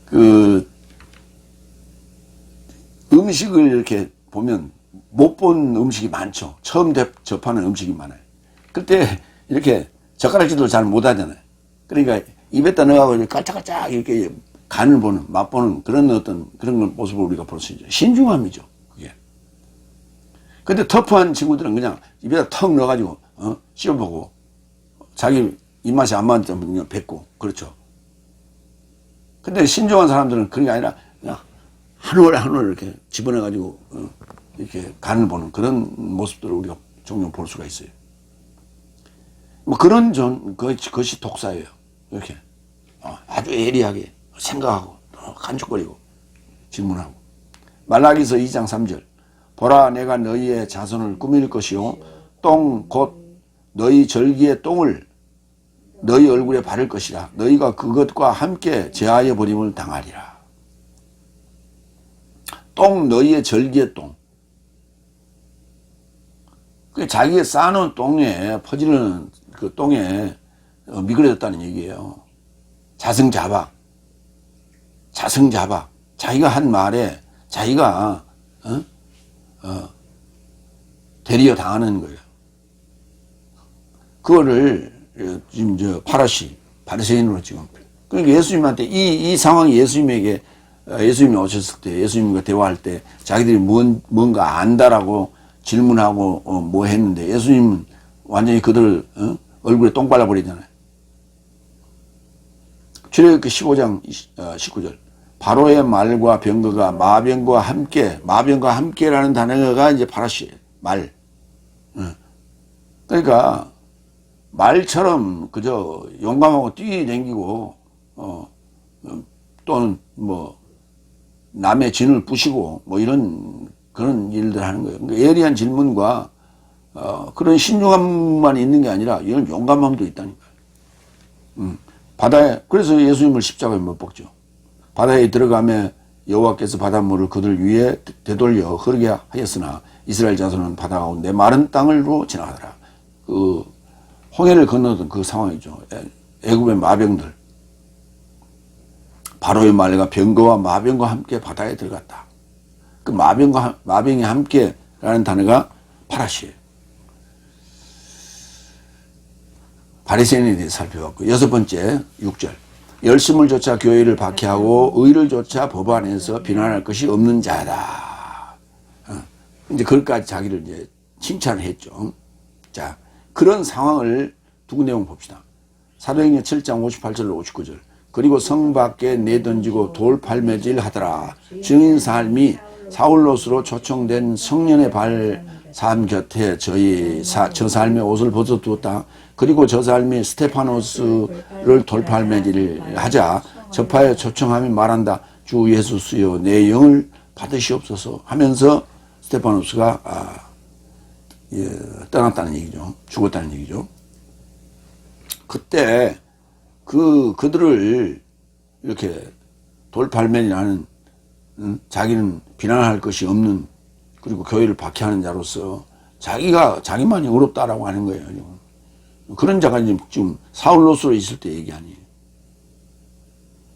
그 음식을 이렇게 보면 못 본 음식이 많죠. 처음 접하는 음식이 많아요. 그때 이렇게 젓가락질도 잘 못 하잖아요. 그러니까 입에다 넣어가지고 깔짝깔짝 이렇게 간을 보는, 맛보는 그런 그런 모습을 우리가 볼 수 있죠. 신중함이죠, 그게. 근데 터프한 친구들은 그냥 입에다 턱 넣어가지고, 씹어보고, 자기 입맛이 안 맞으면 그냥 뱉고, 그렇죠. 근데 신중한 사람들은 그런 게 아니라, 그냥 한 올 이렇게 집어넣어가지고, 이렇게 간을 보는 그런 모습들을 우리가 종종 볼 수가 있어요. 그것이 독사예요. 이렇게. 아주 예리하게. 생각하고 간죽거리고 질문하고. 말라기서 2장 3절 보라 내가 너희의 자손을 꾸밀 것이요 똥 곧 너희 절기의 똥을 너희 얼굴에 바를 것이라 너희가 그것과 함께 제하여 버림을 당하리라. 똥 너희의 절기의 똥. 그 자기가 쌓아놓은 똥에 퍼지는 그 똥에 미끄러졌다는 얘기예요. 자승자박. 자기가 한 말에 자기가 대리어 당하는 거예요. 그거를 지금 바리새인으로 지금. 그러니까 예수님한테 이 상황이 예수님이 오셨을 때 예수님과 대화할 때 자기들이 뭔가 안다라고 질문하고 뭐 했는데 예수님은 완전히 그들 얼굴에 똥 발라버리잖아요. 출애굽기 15장 19절 바로의 말과 병거가 마병과 함께라는 단어가 이제 파라시예요. 말. 그러니까 말처럼 그저 용감하고 뛰어댕기고 또는 남의 진을 부시고 이런 그런 일들 하는 거예요. 그러니까 예리한 질문과 그런 신중함만 있는 게 아니라 이런 용감함도 있다니까요. 바다에, 그래서 예수님을 십자가에 못 박죠. 바다에 들어가며 여호와께서 바닷물을 그들 위에 되돌려 흐르게 하였으나 이스라엘 자손은 바다 가운데 마른 땅으로 지나가더라. 그 홍해를 건너던 그 상황이죠. 애굽의 마병들, 바로의 말레가 병거와 마병과 함께 바다에 들어갔다. 그 마병이 함께라는 단어가 파라시예요. 바리새인에 대해 살펴봤고, 6번째 6절. 열심을 조차 교회를 박해하고 의를 조차 법 안에서 비난할 것이 없는 자다. 이제 그것까지 자기를 이제 칭찬을 했죠. 자, 그런 상황을 두고 내용 봅시다. 사도행전 7장 58절 59절. 그리고 성 밖에 내던지고 돌 팔매질 하더라. 증인 삶이 사울롯으로 초청된 성년의 삶 곁에 저 삶의 옷을 벗어두었다. 그리고 저 삶이 스테파노스를 돌팔매질을 하자 저파에 초청함이 말한다. 주 예수여 내 영을 받으시옵소서 하면서 스테파노스가 떠났다는 얘기죠. 죽었다는 얘기죠. 그때 그들을 이렇게 돌팔매질하는 자기는 비난할 것이 없는, 그리고 교회를 박해하는 자로서 자기만이 의롭다라고 하는 거예요. 그런 자가 지금 사울로스로 있을 때 얘기 아니에요.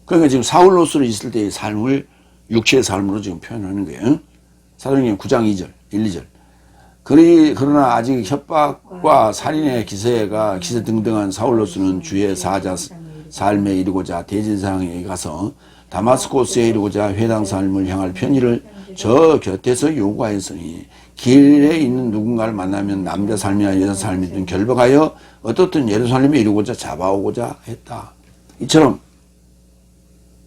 그러니까 지금 사울로스로 있을 때의 삶을 육체의 삶으로 지금 표현하는 거예요. 사도행전 9장 2절, 1, 2절. 그러나 아직 협박과 살인의 기세등등한 사울로스는 주의 사자 삶에 이르고자 대제사장에게 가서 다마스코스에 이르고자 회당 삶을 향할 편의를 저 곁에서 요구하였으니 길에 있는 누군가를 만나면 남자 삶이나 여자 삶이든 결박하여 어떻든 예루살렘에 이르고자 잡아오고자 했다. 이처럼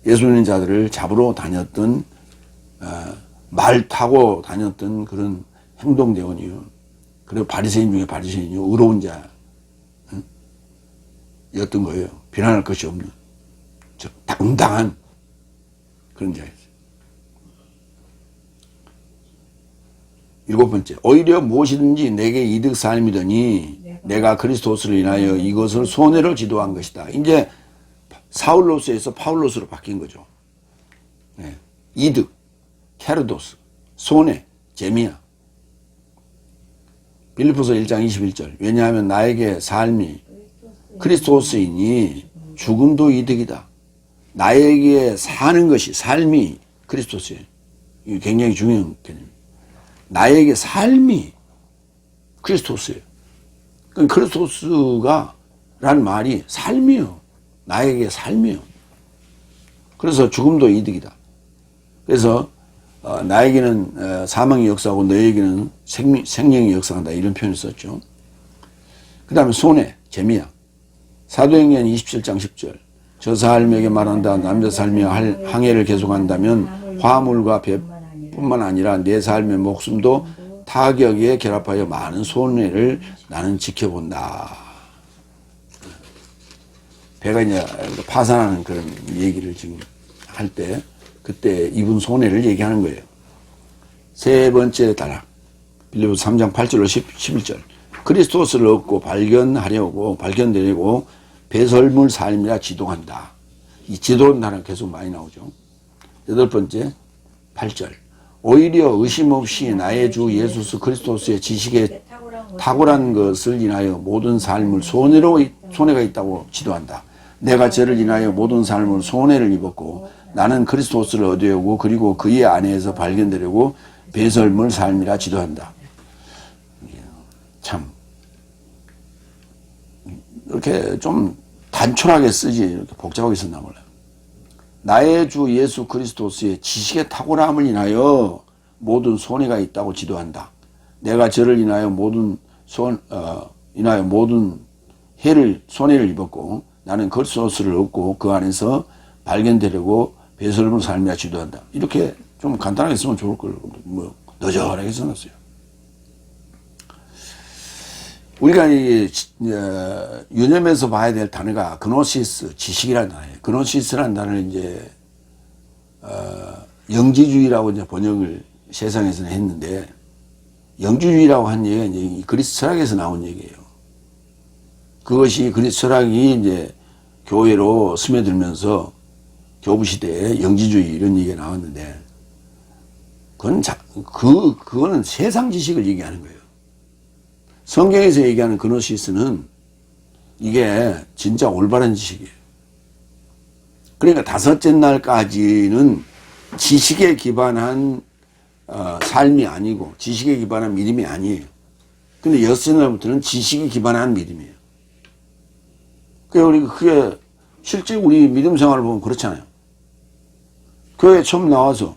예수 믿는 자들을 잡으러 다녔던, 말 타고 다녔던 그런 행동대원이요. 그리고 바리새인 중에 바리새인이요. 의로운 자였던 거예요. 비난할 것이 없는, 당당한 그런 자였어요. 7번째, 오히려 무엇이든지 내게 이득 삶이더니 내가 그리스도스를 인하여 이것을 손해로 지도한 것이다. 이제 사울로스에서 파울로스로 바뀐 거죠. 네. 이득, 케르도스, 손해, 재미야. 빌립보서 1장 21절. 왜냐하면 나에게 삶이 그리스도스이니 죽음도 이득이다. 나에게 사는 것이, 삶이 그리스도스예요. 이게 굉장히 중요한 개념입니다. 나에게 삶이 그리스도스예요. 그러니까 그리스도스가 라는 말이 삶이요. 나에게 삶이요. 그래서 죽음도 이득이다. 그래서 나에게는 사망의 역사하고 너에게는 생명의 역사한다. 이런 표현을 썼죠. 그 다음에 손해, 재미야. 사도행전 27장 10절. 저 삶에게 말한다. 남자 삶이 항해를 계속한다면 화물과 배뿐만 아니라 내 삶의 목숨도 타격에 결합하여 많은 손해를 나는 지켜본다. 배가 이제 파산하는 그런 얘기를 지금 할 때, 그때 입은 손해를 얘기하는 거예요. 세 번째 단락. 빌립보서 3장 8절로 11절. 그리스도스를 얻고 발견되려고 배설물 삶이라 지도한다. 이 지도는 단어가 계속 많이 나오죠. 8번째 8절. 오히려 의심 없이 나의 주 예수 그리스도스의 지식에 탁월한 것을 인하여 모든 삶을 손해가 있다고 지도한다. 내가 저를 인하여 모든 삶을 손해를 입었고 나는 그리스도스를 얻으려고 그리고 그의 안에서 발견되려고 배설물 삶이라 지도한다. 참 이렇게 좀 단촐하게 쓰지 이렇게 복잡하게 썼나 몰라요. 나의 주 예수 그리스도스의 지식의 탁월함을 인하여 모든 손해가 있다고 지도한다. 내가 저를 인하여 모든 손해를 입었고 나는 그리스도스를 얻고 그 안에서 발견되려고 배설물 삶이라 지도한다. 이렇게 좀 간단하게 쓰면 좋을 걸, 너절하게 써놨어요. 우리가 유념해서 봐야 될 단어가 그노시스, 지식이라는 단어예요. 그노시스라는 단어를 이제, 영지주의라고 이제 번역을 세상에서는 했는데, 영지주의라고 한 얘기가 이제 그리스 철학에서 나온 얘기예요. 그것이 그리스 철학이 이제 교회로 스며들면서, 교부시대에 영지주의 이런 얘기가 나왔는데, 그거는 세상 지식을 얘기하는 거예요. 성경에서 얘기하는 그노시스는 이게 진짜 올바른 지식이에요. 그러니까 다섯째 날까지는 지식에 기반한 삶이 아니고 지식에 기반한 믿음이 아니에요. 근데 여섯째 날부터는 지식에 기반한 믿음이에요. 그게 실제 우리 믿음 생활을 보면 그렇잖아요. 교회 처음 나와서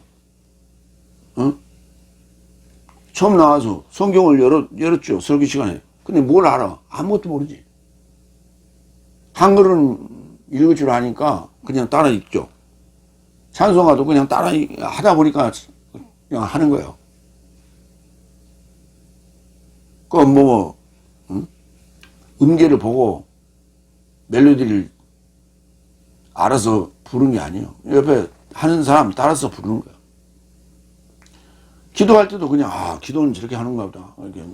처음 나와서 성경을 열었죠. 설교 시간에. 근데 뭘 알아? 아무것도 모르지. 한글은 읽을 줄 아니까 그냥 따라 읽죠. 찬송가도 그냥 따라 하다 보니까 그냥 하는 거예요. 음계를 보고 멜로디를 알아서 부르는 게 아니에요. 옆에 하는 사람 따라서 부르는 거예요. 기도할 때도 그냥 기도는 저렇게 하는가 보다. 이렇게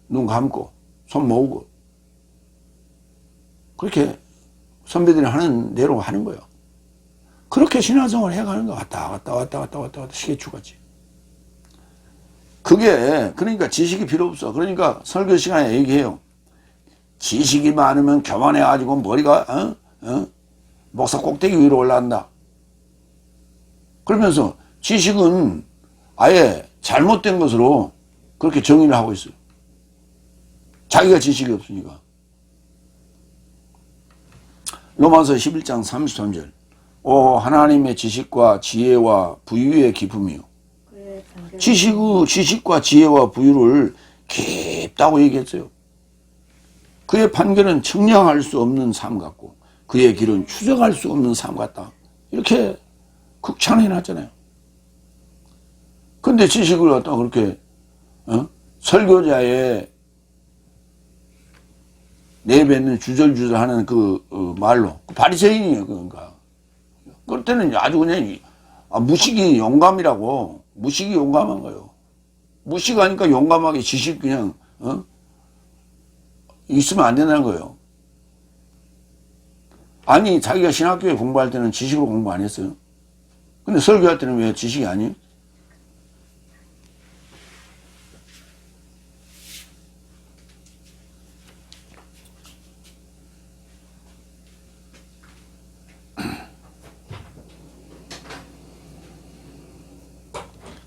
눈 감고 손 모으고 그렇게 선배들이 하는 대로 하는 거예요. 그렇게 신앙생활 해가는 거 왔다 갔다 시계추같이. 그게 그러니까 지식이 필요 없어. 그러니까 설교 시간에 얘기해요. 지식이 많으면 교만해가지고 머리가 목사 꼭대기 위로 올라간다. 그러면서 지식은 아예 잘못된 것으로 그렇게 정의를 하고 있어요. 자기가 지식이 없으니까. 로마서 11장 33절. 하나님의 지식과 지혜와 부유의 기쁨이요. 지식과 지혜와 부유를 깊다고 얘기했어요. 그의 판결은 측량할 수 없는 삶 같고 그의 길은 추적할 수 없는 삶 같다. 이렇게 극찬해 놨잖아요. 근데 지식을 갖다가 그렇게 설교자의 내뱉는 주절주절하는 말로 바리새인이에요. 그러니까 그때는 아주 그냥 무식이 용감이라고. 무식이 용감한 거예요. 무식하니까 용감하게 지식 그냥 있으면 안 된다는 거예요. 아니 자기가 신학교에 공부할 때는 지식으로 공부 안 했어요. 근데 설교할 때는 왜 지식이 아니에요?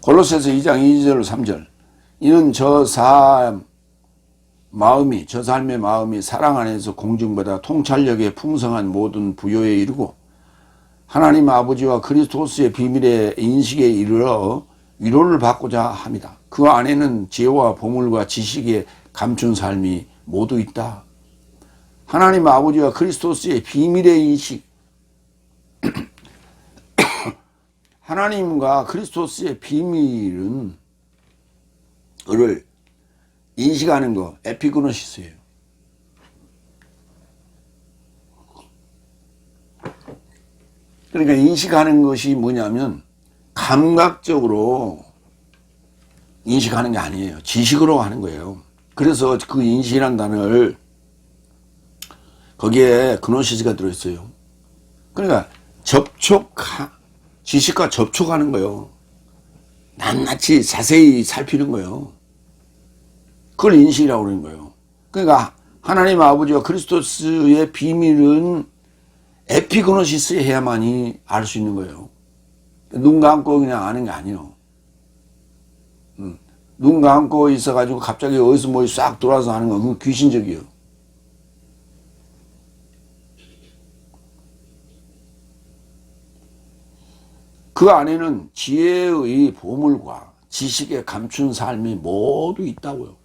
골로새서 2장 2절 3절. 이는 저 삶의 마음이 사랑 안에서 공중보다 통찰력의 풍성한 모든 부요에 이르고 하나님 아버지와 그리스도스의 비밀의 인식에 이르러 위로를 받고자 합니다. 그 안에는 지혜와 보물과 지식에 감춘 삶이 모두 있다. 하나님 아버지와 그리스도스의 비밀의 인식. 하나님과 그리스도스의 비밀은 을 인식하는 거 에피그노시스예요. 그러니까 인식하는 것이 뭐냐면 감각적으로 인식하는 게 아니에요. 지식으로 하는 거예요. 그래서 그 인식이라는 단어를 거기에 그노시스가 들어있어요. 그러니까 지식과 접촉하는 거예요. 낱낱이 자세히 살피는 거예요. 그걸 인식이라고 그러는 거예요. 그러니까 하나님 아버지와 그리스도스의 비밀은 에피그노시스 해야만이 알 수 있는 거예요. 눈 감고 그냥 아는 게 아니에요. 눈 감고 있어가지고 갑자기 어디서 뭐 싹 돌아서 하는 건 그건 귀신적이에요. 그 안에는 지혜의 보물과 지식에 감춘 삶이 모두 있다고요.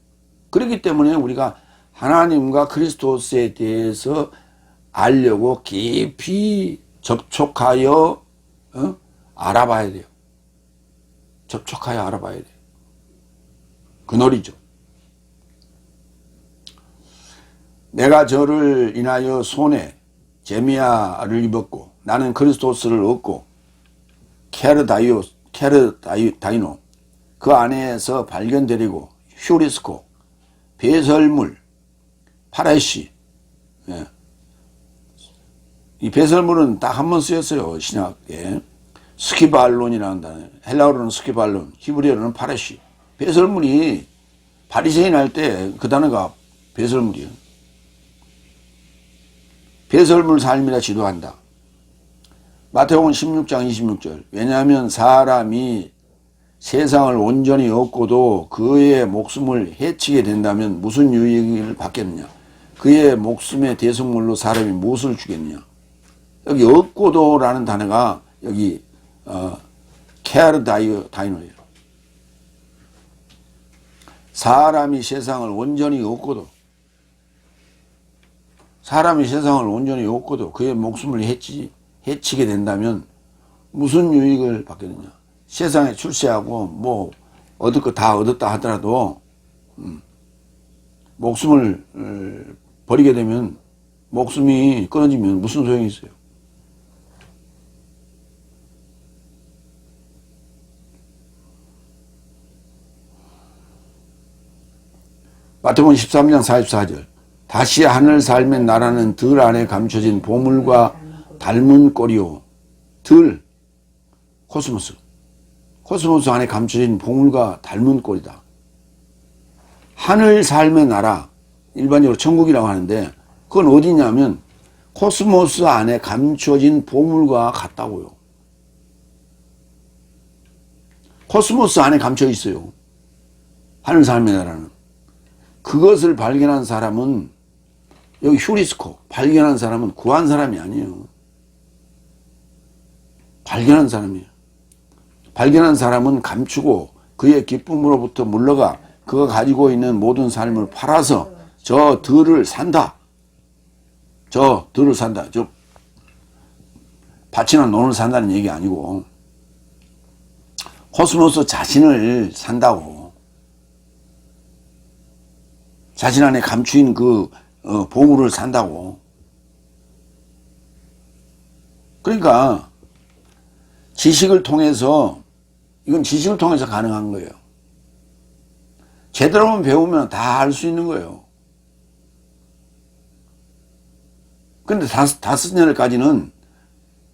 그렇기 때문에 우리가 하나님과 그리스도스에 대해서 알려고 깊이 접촉하여 알아봐야 돼요. 접촉하여 알아봐야 돼요. 그 놀이죠. 내가 저를 인하여 손에 제미야를 입었고 나는 그리스도스를 얻고 케르다이노 그 안에서 발견되리고 휴리스코 배설물 파레시 이 배설물은 딱 한 번 쓰였어요. 신약에. 스키발론이라는 단어. 헬라어로는 스키발론, 히브리어로는 파레시. 배설물이 바리새인 할 때 그 단어가 배설물이에요. 배설물 삶이라 지도한다. 마태복음 16장 26절. 왜냐하면 사람이 세상을 온전히 얻고도 그의 목숨을 해치게 된다면 무슨 유익을 받겠느냐. 그의 목숨의 대속물로 사람이 무엇을 주겠느냐. 여기 얻고도라는 단어가 여기 케아르다이노예요. 사람이 세상을 온전히 얻고도 그의 목숨을 해치게 된다면 무슨 유익을 받겠느냐. 세상에 출세하고 뭐 얻을 거 다 얻었다 하더라도 목숨을 버리게 되면, 목숨이 끊어지면 무슨 소용이 있어요. 마태복음 13장 44절. 다시 하늘 삶의 나라는 들 안에 감춰진 보물과 닮은 꼴이요. 들, 코스모스 안에 감춰진 보물과 닮은 꼴이다. 하늘 삶의 나라, 일반적으로 천국이라고 하는데 그건 어디냐면 코스모스 안에 감춰진 보물과 같다고요. 코스모스 안에 감춰 있어요. 하늘 삶의 나라는. 그것을 발견한 사람은, 여기 휴리스코, 발견한 사람은 구한 사람이 아니에요. 발견한 사람이에요. 발견한 사람은 감추고 그의 기쁨으로부터 물러가 그가 가지고 있는 모든 삶을 팔아서 저 들을 산다. 저 밭이나 논을 산다는 얘기 아니고 코스모스 자신을 산다고. 자신 안에 감추인 그 보물을 산다고. 그러니까 지식을 통해서, 이건 지식을 통해서 가능한 거예요. 제대로만 배우면 다 알 수 있는 거예요. 근데 5년까지는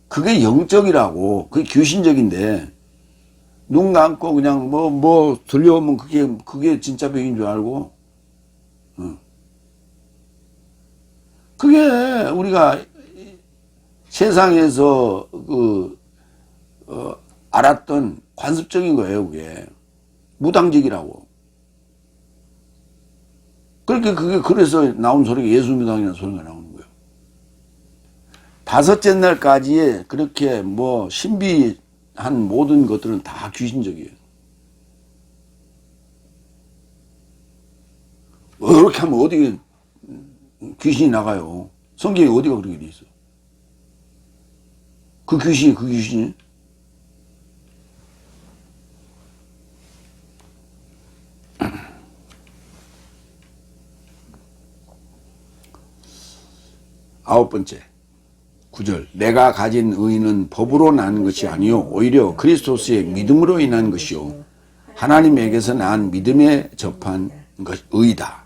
그게 영적이라고, 그게 귀신적인데, 눈 감고 그냥 뭐 들려오면 그게 진짜 병인 줄 알고, 그게 우리가 세상에서 알았던 관습적인 거예요. 그게 무당직이라고. 그래서 나온 소리가 예수무당이라는 소리가 나오는 거예요. 5째 날까지의 그렇게 뭐 신비한 모든 것들은 다 귀신적이에요. 이렇게 하면 어디 귀신이 나가요. 성경에 어디가 그렇게 돼 있어. 그 귀신이 아홉 번째 9절. 내가 가진 의는 법으로 난 것이 아니요 오히려 그리스도스의 믿음으로 인한 것이요 하나님에게서 난 믿음에 접한 것 의다.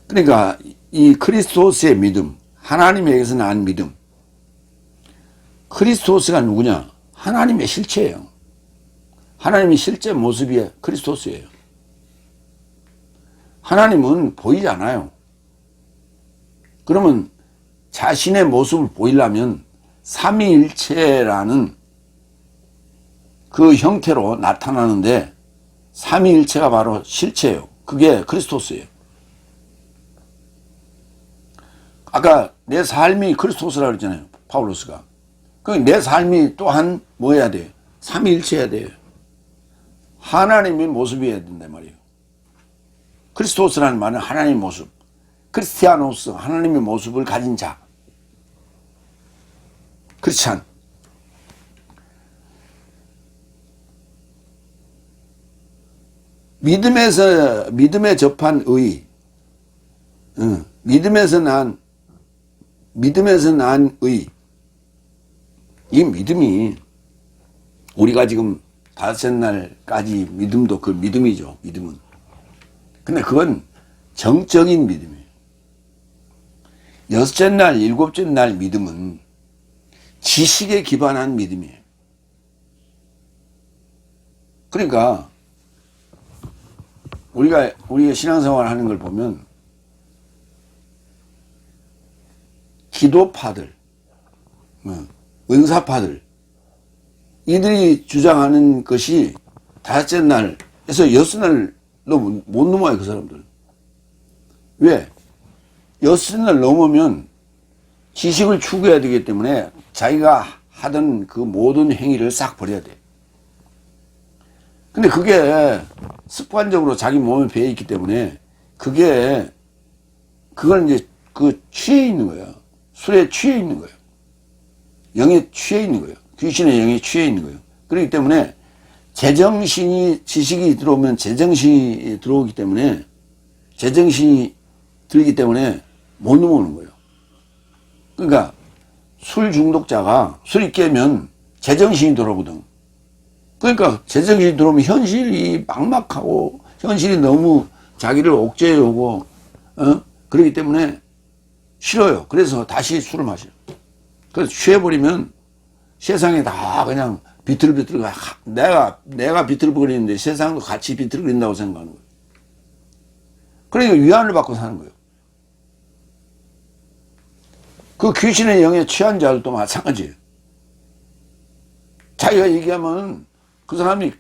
그러니까 이 그리스도스의 믿음, 하나님에게서 난 믿음. 그리스도스가 누구냐? 하나님의 실체예요. 하나님의 실제 모습이 그리스도스예요. 하나님은 보이지 않아요. 그러면 자신의 모습을 보이려면 삼위일체라는 그 형태로 나타나는데, 삼위일체가 바로 실체예요. 그게 그리스도스예요. 아까 내 삶이 그리스도스라고 그랬잖아요. 파울로스가. 내 삶이 또한 뭐 해야 돼요? 삼위일체해야 돼요. 하나님의 모습이어야 된단 말이에요. 그리스도스라는 말은 하나님의 모습. 크리스티아노스, 하나님의 모습을 가진 자. 크리스찬. 믿음에 접한 의. 믿음에서 난 의. 이 믿음이, 우리가 지금 5째 날까지 믿음도 그 믿음이죠. 믿음은. 근데 그건 정적인 믿음이에요. 여섯째 날, 일곱째 날 믿음은 지식에 기반한 믿음이에요. 그러니까 우리가 신앙생활 하는 걸 보면 기도파들, 은사파들, 이들이 주장하는 것이 다섯째 날에서 여섯 날로 못 넘어요, 그 사람들. 왜? 여섯 날 넘으면 지식을 추구해야 되기 때문에 자기가 하던 그 모든 행위를 싹 버려야 돼. 근데 그게 습관적으로 자기 몸에 배어있기 때문에 그걸 이제 취해 있는 거예요. 술에 취해 있는 거예요. 영에 취해 있는 거예요. 귀신의 영에 취해 있는 거예요. 그렇기 때문에 지식이 들어오면 제정신이 들어오기 때문에 제정신이 들기 때문에 못 넘어오는 거예요. 그러니까 술 중독자가 술이 깨면 제정신이 들어오거든. 그러니까 제정신이 들어오면 현실이 막막하고 현실이 너무 자기를 억제해 오고 그렇기 때문에 싫어요. 그래서 다시 술을 마셔요. 그래서 취해버리면 세상에 다 그냥 비틀비틀 내가 비틀거리는데 세상도 같이 비틀거린다고 생각하는 거예요. 그러니까 위안을 받고 사는 거예요. 그 귀신의 영에 취한 자들도 마찬가지예요. 자기가 얘기하면 그 사람이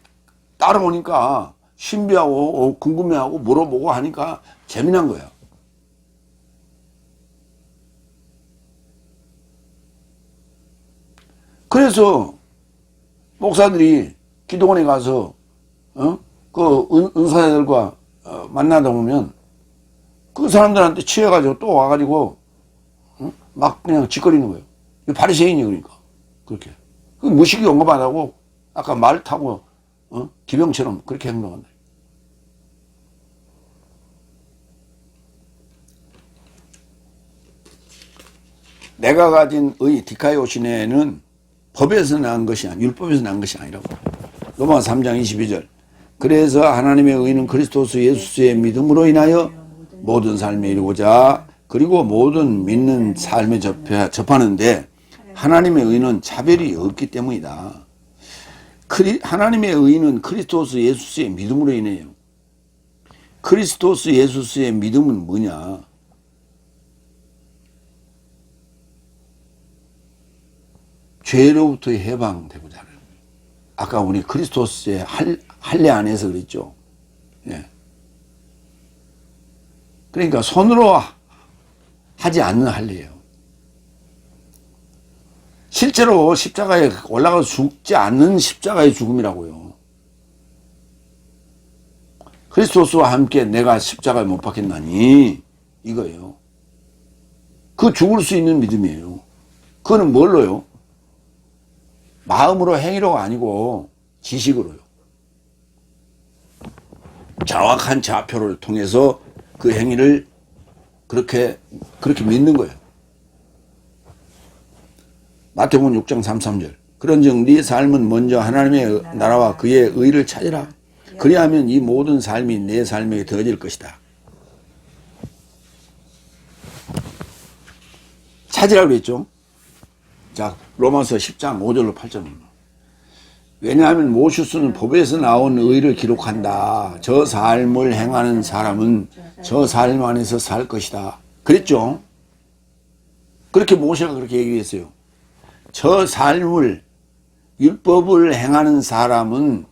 따라오니까 신비하고 궁금해하고 물어보고 하니까 재미난 거야. 그래서 목사들이 기도원에 가서 그 은사자들과 만나다 보면 그 사람들한테 취해가지고 또 와가지고 막 그냥 짓거리는 거예요. 바리새인이 그러니까 그렇게 그 무식이 영업 안 하고 아까 말 타고 기병처럼 그렇게 행동한다. 내가 가진 디카이오시네는 법에서 난 것이 아니라 율법에서 난 것이 아니라고. 로마서 3장 22절. 그래서 하나님의 의는 그리스도스 예수의 믿음으로 인하여 모든 삶에 이루고자 그리고 모든 믿는 삶에 접하는데 하나님의 의는 차별이 없기 때문이다. 하나님의 의는 그리스도스 예수의 믿음으로 인해요. 그리스도스 예수의 믿음은 뭐냐? 죄로부터 해방되고자 하는. 아까 우리 그리스도스의 할례 안에서 그랬죠. 예. 그러니까 손으로 하지 않는 할례예요. 실제로 십자가에 올라가서 죽지 않는 십자가의 죽음이라고요. 그리스도스와 함께 내가 십자가에 못 박혔나니 이거예요. 그 죽을 수 있는 믿음이에요. 그거는 뭘로요? 마음으로 행위로가 아니고 지식으로요. 정확한 좌표를 통해서 그 행위를 그렇게 믿는 거예요. 마태복음 6장 33절. 그런즉 네 삶은 먼저 하나님의 나라와 그의 의를 찾으라. 그리하면 이 모든 삶이 내 삶에게 더해질 것이다. 찾으라고 그랬죠. 자, 로마서 10장 5절로 8절입니다. 왜냐하면 모슈스는 법에서 나온 의를 기록한다. 저 삶을 행하는 사람은 저 삶 안에서 살 것이다. 그랬죠. 그렇게 모세가 그렇게 얘기했어요. 저 삶을 율법을 행하는 사람은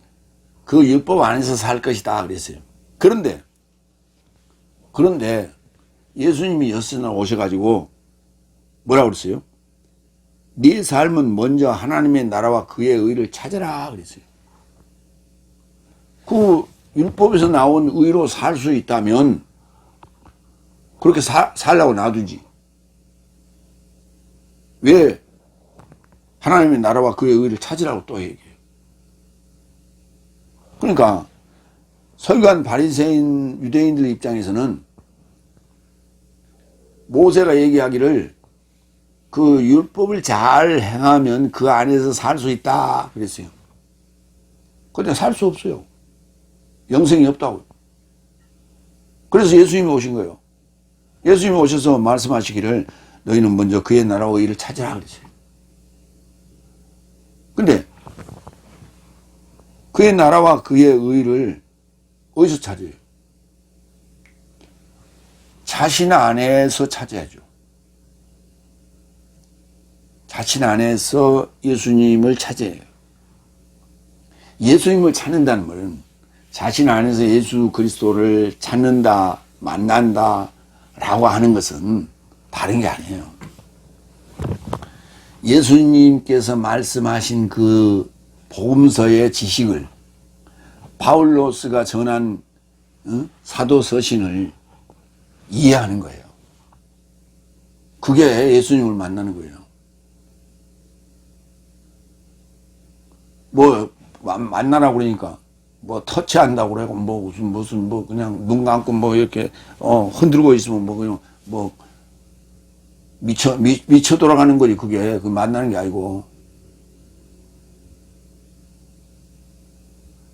그 율법 안에서 살 것이다 그랬어요. 그런데 예수님이 여섯날 오셔가지고 뭐라고 그랬어요? 네 삶은 먼저 하나님의 나라와 그의 의를 찾아라 그랬어요. 그 율법에서 나온 의로 살 수 있다면 그렇게 살라고 놔두지. 왜 하나님의 나라와 그의 의를 찾으라고 또 얘기해요. 그러니까 서기관 바리새인 유대인들 입장에서는 모세가 얘기하기를 그 율법을 잘 행하면 그 안에서 살 수 있다 그랬어요. 근데 살 수 없어요. 영생이 없다고. 그래서 예수님이 오신 거예요. 예수님이 오셔서 말씀하시기를 너희는 먼저 그의 나라와 의를 찾으라 그랬어요. 근데 그의 나라와 그의 의를 어디서 찾아요? 자신 안에서 찾아야죠. 자신 안에서 예수님을 찾아야 해요. 예수님을 찾는다는 말은 자신 안에서 예수 그리스도를 찾는다, 만난다 라고 하는 것은 다른 게 아니에요. 예수님께서 말씀하신 그 복음서의 지식을 바울로스가 전한 사도 서신을 이해하는 거예요. 그게 예수님을 만나는 거예요. 뭐 만나라고 그러니까 뭐 터치한다고 그러고 무슨 뭐 그냥 눈 감고 뭐 이렇게 흔들고 있으면 뭐 그냥 뭐 미쳐 돌아가는 거지. 그게 그 만나는 게 아니고.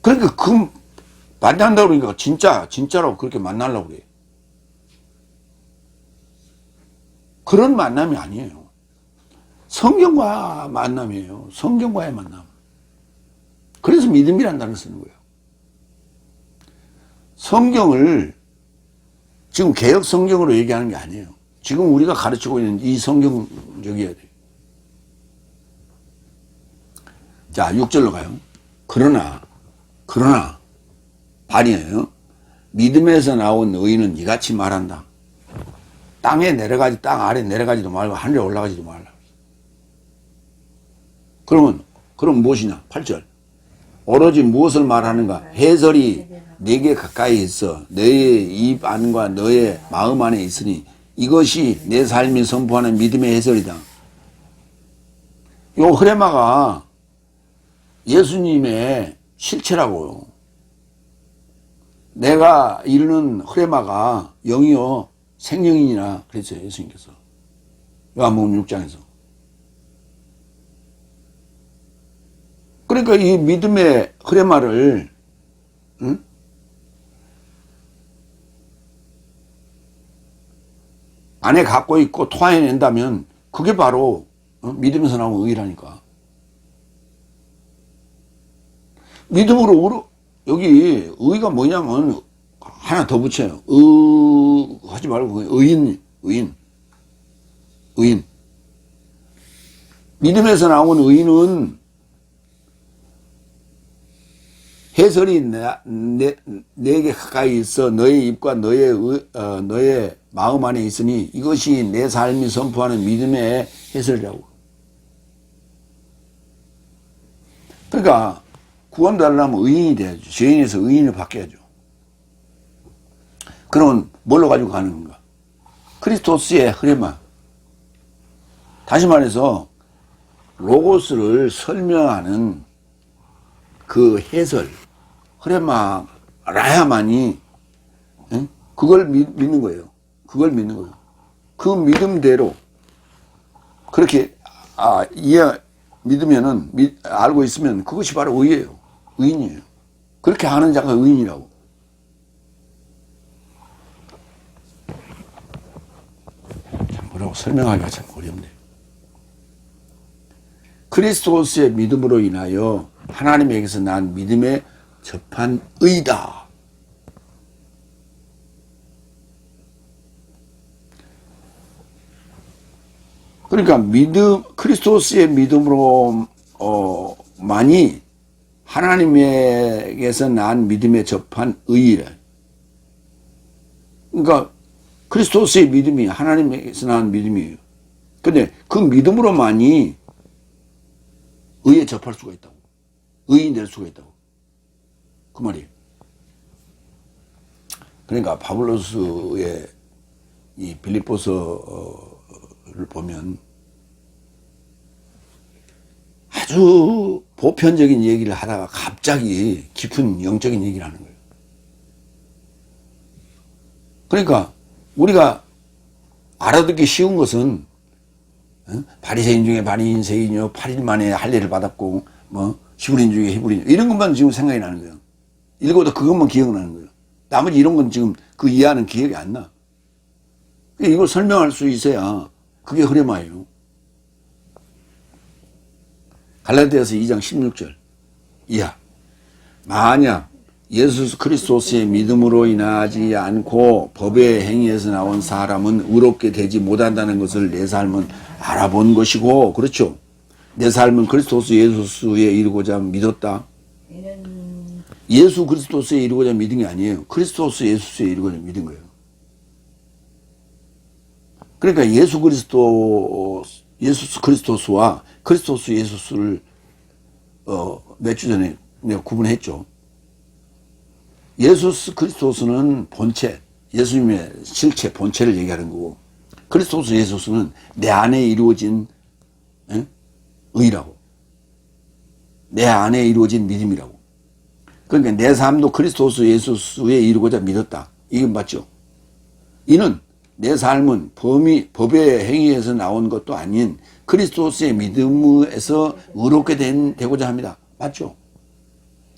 그러니까 그 만난다고 그러니까 진짜로 그렇게 만나려고 그래. 그런 만남이 아니에요. 성경과 만남이에요. 성경과의 만남. 그래서 믿음이라는 단어를 쓰는 거예요. 성경을 지금 개혁 성경으로 얘기하는 게 아니에요. 지금 우리가 가르치고 있는 이 성경적이어야 돼요. 자, 6절로 가요. 그러나 반이에요. 믿음에서 나온 의인은 이같이 말한다. 땅 아래 내려가지도 말고 하늘에 올라가지도 말라. 그럼 무엇이냐? 8절. 오로지 무엇을 말하는가? 해설이 내게 가까이 있어 너의 입 안과 너의 마음 안에 있으니 이것이 내 삶이 선포하는 믿음의 해설이다. 요 흐레마가 예수님의 실체라고요. 내가 이르는 흐레마가 영이요 생명이니라 그랬어요. 예수님께서 요한복음 6장에서. 그러니까 이 믿음의 흐레마를 안에 갖고 있고 토해낸다면 그게 바로 믿음에서 나온 의라니까. 믿음으로 여기 의가 뭐냐면 하나 더 붙여요. 하지 말고 의인. 믿음에서 나온 의인은 해설이 내게 가까이 있어 너의 입과 너의 마음 안에 있으니 이것이 내 삶이 선포하는 믿음의 해설이라고. 그러니까 구원받으려면 의인이 돼야죠. 죄인에서 의인을 바뀌어야죠. 그러면 뭘로 가지고 가는 건가? 크리스토스의 흐레마. 다시 말해서 로고스를 설명하는 그 해설, 흐레마라야만이 그걸 믿는 거예요. 그걸 믿는 거예요. 그 믿음대로 그렇게 믿으면은 알고 있으면 그것이 바로 의예요. 의인이에요. 그렇게 하는 자가 의인이라고. 참 뭐라고 설명하기가 참 어렵네요. 그리스도스의 믿음으로 인하여 하나님에게서 난 믿음에 접한 의다. 그러니까 그리스도스의 믿음으로 만이 하나님에게서 난 믿음에 접한 의라. 그러니까 그리스도스의 믿음이 하나님에게서 난 믿음이에요. 근데 그 믿음으로만이 의에 접할 수가 있다고. 의인 될 수가 있다고. 그 말이에요. 그러니까 바블로스의 이 빌립보서를 보면 아주 보편적인 얘기를 하다가 갑자기 깊은 영적인 얘기를 하는 거예요. 그러니까 우리가 알아듣기 쉬운 것은 바리새인 중에 바리새인이요 8일 만에 할례를 받았고 뭐 히브리인 중에 히브리인 이런 것만 지금 생각이 나는 거예요. 읽어도 그것만 기억나는 거예요. 나머지 이런 건 지금 그 이해하는 기억이 안 나. 이걸 설명할 수 있어야 그게 흐레마예요. 갈라디아서 2장 16절 이하. 만약 예수 그리스도의 믿음으로 인하지 않고 법의 행위에서 나온 사람은 의롭게 되지 못한다는 것을 내 삶은 알아본 것이고, 그렇죠? 내 삶은 그리스도스 예수에 이르고자 믿었다. 예수 그리스도스에 이르고자 믿은 게 아니에요. 그리스도스 예수에 이르고자 믿은 거예요. 그러니까 예수 그리스도스와 그리스도스 예수를 몇 주 전에 내가 구분했죠. 예수 그리스도스는 본체, 예수님의 실체, 본체를 얘기하는 거고, 그리스도스 예수는 내 안에 이루어진 의라고, 내 안에 이루어진 믿음이라고. 그러니까 내 삶도 그리스도스 예수에 이루고자 믿었다. 이건 맞죠? 이는 내 삶은 법의 행위에서 나온 것도 아닌 그리스도스의 믿음에서 의롭게 되고자 합니다. 맞죠?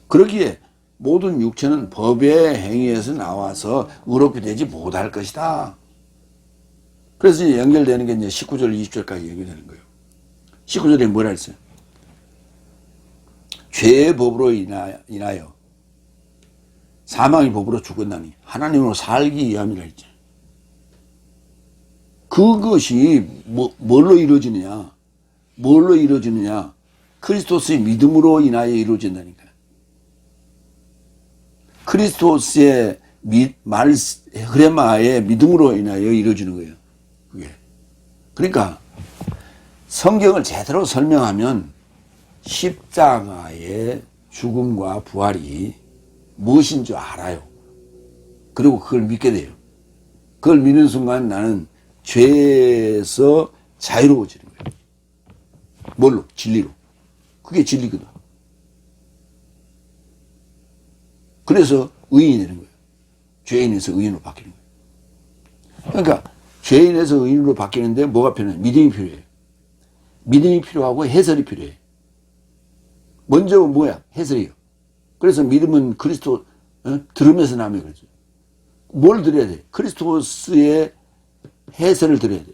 그러기에 모든 육체는 법의 행위에서 나와서 의롭게 되지 못할 것이다. 그래서 이제 연결되는 게 이제 19절, 20절까지 연결되는 거예요. 19절에 뭐라 했어요? 죄의 법으로 인하여 사망의 법으로 죽었나니 하나님으로 살기 위함이라 했죠. 그것이 뭘로 이루어지느냐? 뭘로 이루어지느냐? 그리스도스의 믿음으로 인하여 이루어진다니까. 그리스도스의 흐레마의 믿음으로 인하여 이루어지는 거예요. 그게. 그러니까 성경을 제대로 설명하면 십자가의 죽음과 부활이 무엇인 줄 알아요. 그리고 그걸 믿게 돼요. 그걸 믿는 순간 나는 죄에서 자유로워지는 거예요. 뭘로? 진리로. 그게 진리거든. 그래서 의인이 되는 거예요. 죄인에서 의인으로 바뀌는 거예요. 그러니까 죄인에서 의인으로 바뀌는데 뭐가 필요해? 믿음이 필요해요. 믿음이 필요하고 해설이 필요해. 먼저 뭐야? 해설이요. 그래서 믿음은 그리스도 들으면서 나면 그러죠. 뭘 들어야 돼? 그리스도스의 해설을 들어야 돼.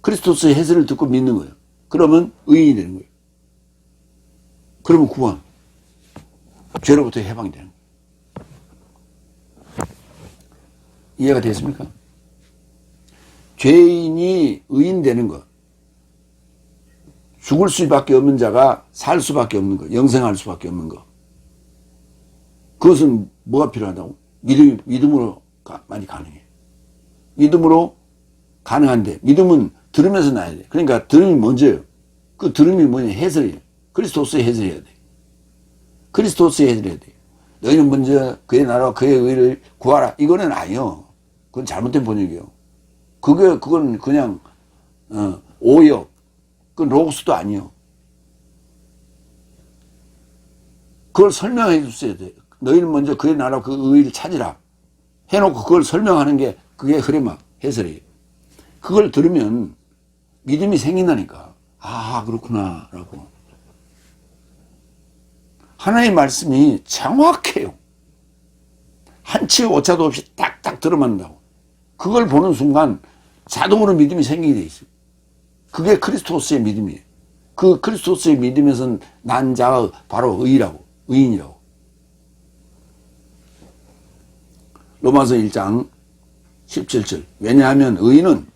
그리스도스의 해설을 듣고 믿는 거예요. 그러면 의인이 되는 거예요. 그러면 구원. 죄로부터 해방이 되는 거예요. 이해가 됐습니까? 죄인이 의인 되는 것. 죽을 수밖에 없는 자가 살 수밖에 없는 것. 영생할 수밖에 없는 것. 그것은 뭐가 필요하다고? 믿음으로 많이 가능해. 믿음으로 가능한데, 믿음은 들으면서 나야 돼. 그러니까 들음이 먼저예요. 그 들음이 뭐냐? 해설이에요. 그리스도스의 해설해야 돼. 그리스도스의 해설해야 돼. 너희는 먼저 그의 나라와 그의 의를 구하라. 이거는 아니요. 그건 잘못된 번역이에요. 그건 그냥 오역. 그건 로고스도 아니요. 그걸 설명해 줬어야 돼. 너희는 먼저 그의 나라와 그 의를 찾으라. 해놓고 그걸 설명하는 게 그게 흐레마 해설이에요. 그걸 들으면 믿음이 생긴다니까. 아, 그렇구나 라고. 하나님의 말씀이 정확해요. 한치 오차도 없이 딱딱 들어맞는다고. 그걸 보는 순간 자동으로 믿음이 생기게 돼 있어요. 그게 그리스도스의 믿음이에요. 그 그리스도스의 믿음에선 난 자가 바로 의라고, 의인이라고. 로마서 1장 17절. 왜냐하면 의인은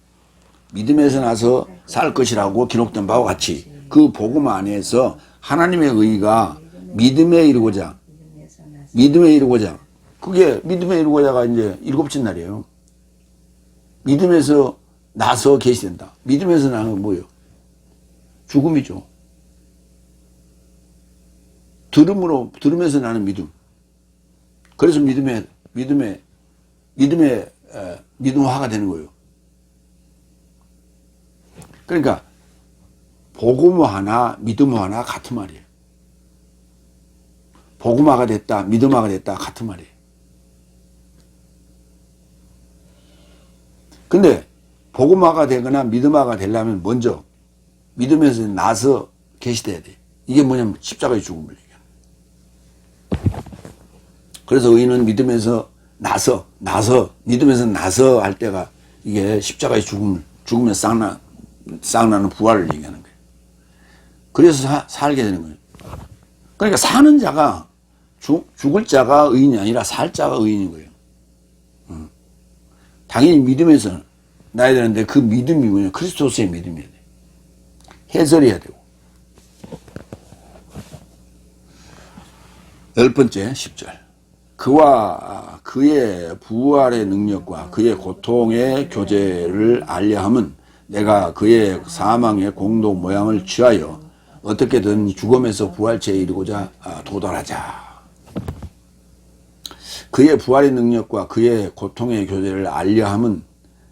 믿음에서 나서 살 것이라고 기록된 바와 같이 그 복음 안에서 하나님의 의가 믿음에 이르고자. 그게 믿음에 이르고자가 이제 일곱째 날이에요. 믿음에서 나서 계시된다. 믿음에서 나는 건 뭐예요? 죽음이죠. 들으면서 나는 믿음. 그래서 믿음화가 되는 거예요. 그러니까 복음화나 믿음화나 같은 말이에요. 복음화가 됐다, 믿음화가 됐다 같은 말이에요. 근데 복음화가 되거나 믿음화가 되려면 먼저 믿음에서 나서 계시돼야 돼. 이게 뭐냐면 십자가의 죽음을 얘기하는. 그래서 의인은 믿음에서 믿음에서 나서 할 때가 이게 십자가의 죽으면 쌍나는 부활을 얘기하는 거예요. 그래서 살게 되는 거예요. 그러니까 사는 자가 죽을 자가 의인이 아니라 살 자가 의인인 거예요. 당연히 믿음에서 나야 되는데 그 믿음이 뭐냐? 그리스도스의 믿음이어야 돼. 해설해야 되고. 10번째 10절. 그와 그의 부활의 능력과 그의 고통의 교제를 알려함은 내가 그의 사망의 공동 모양을 취하여 어떻게든 죽음에서 부활체에 이르고자 도달하자. 그의 부활의 능력과 그의 고통의 교제를 알려함은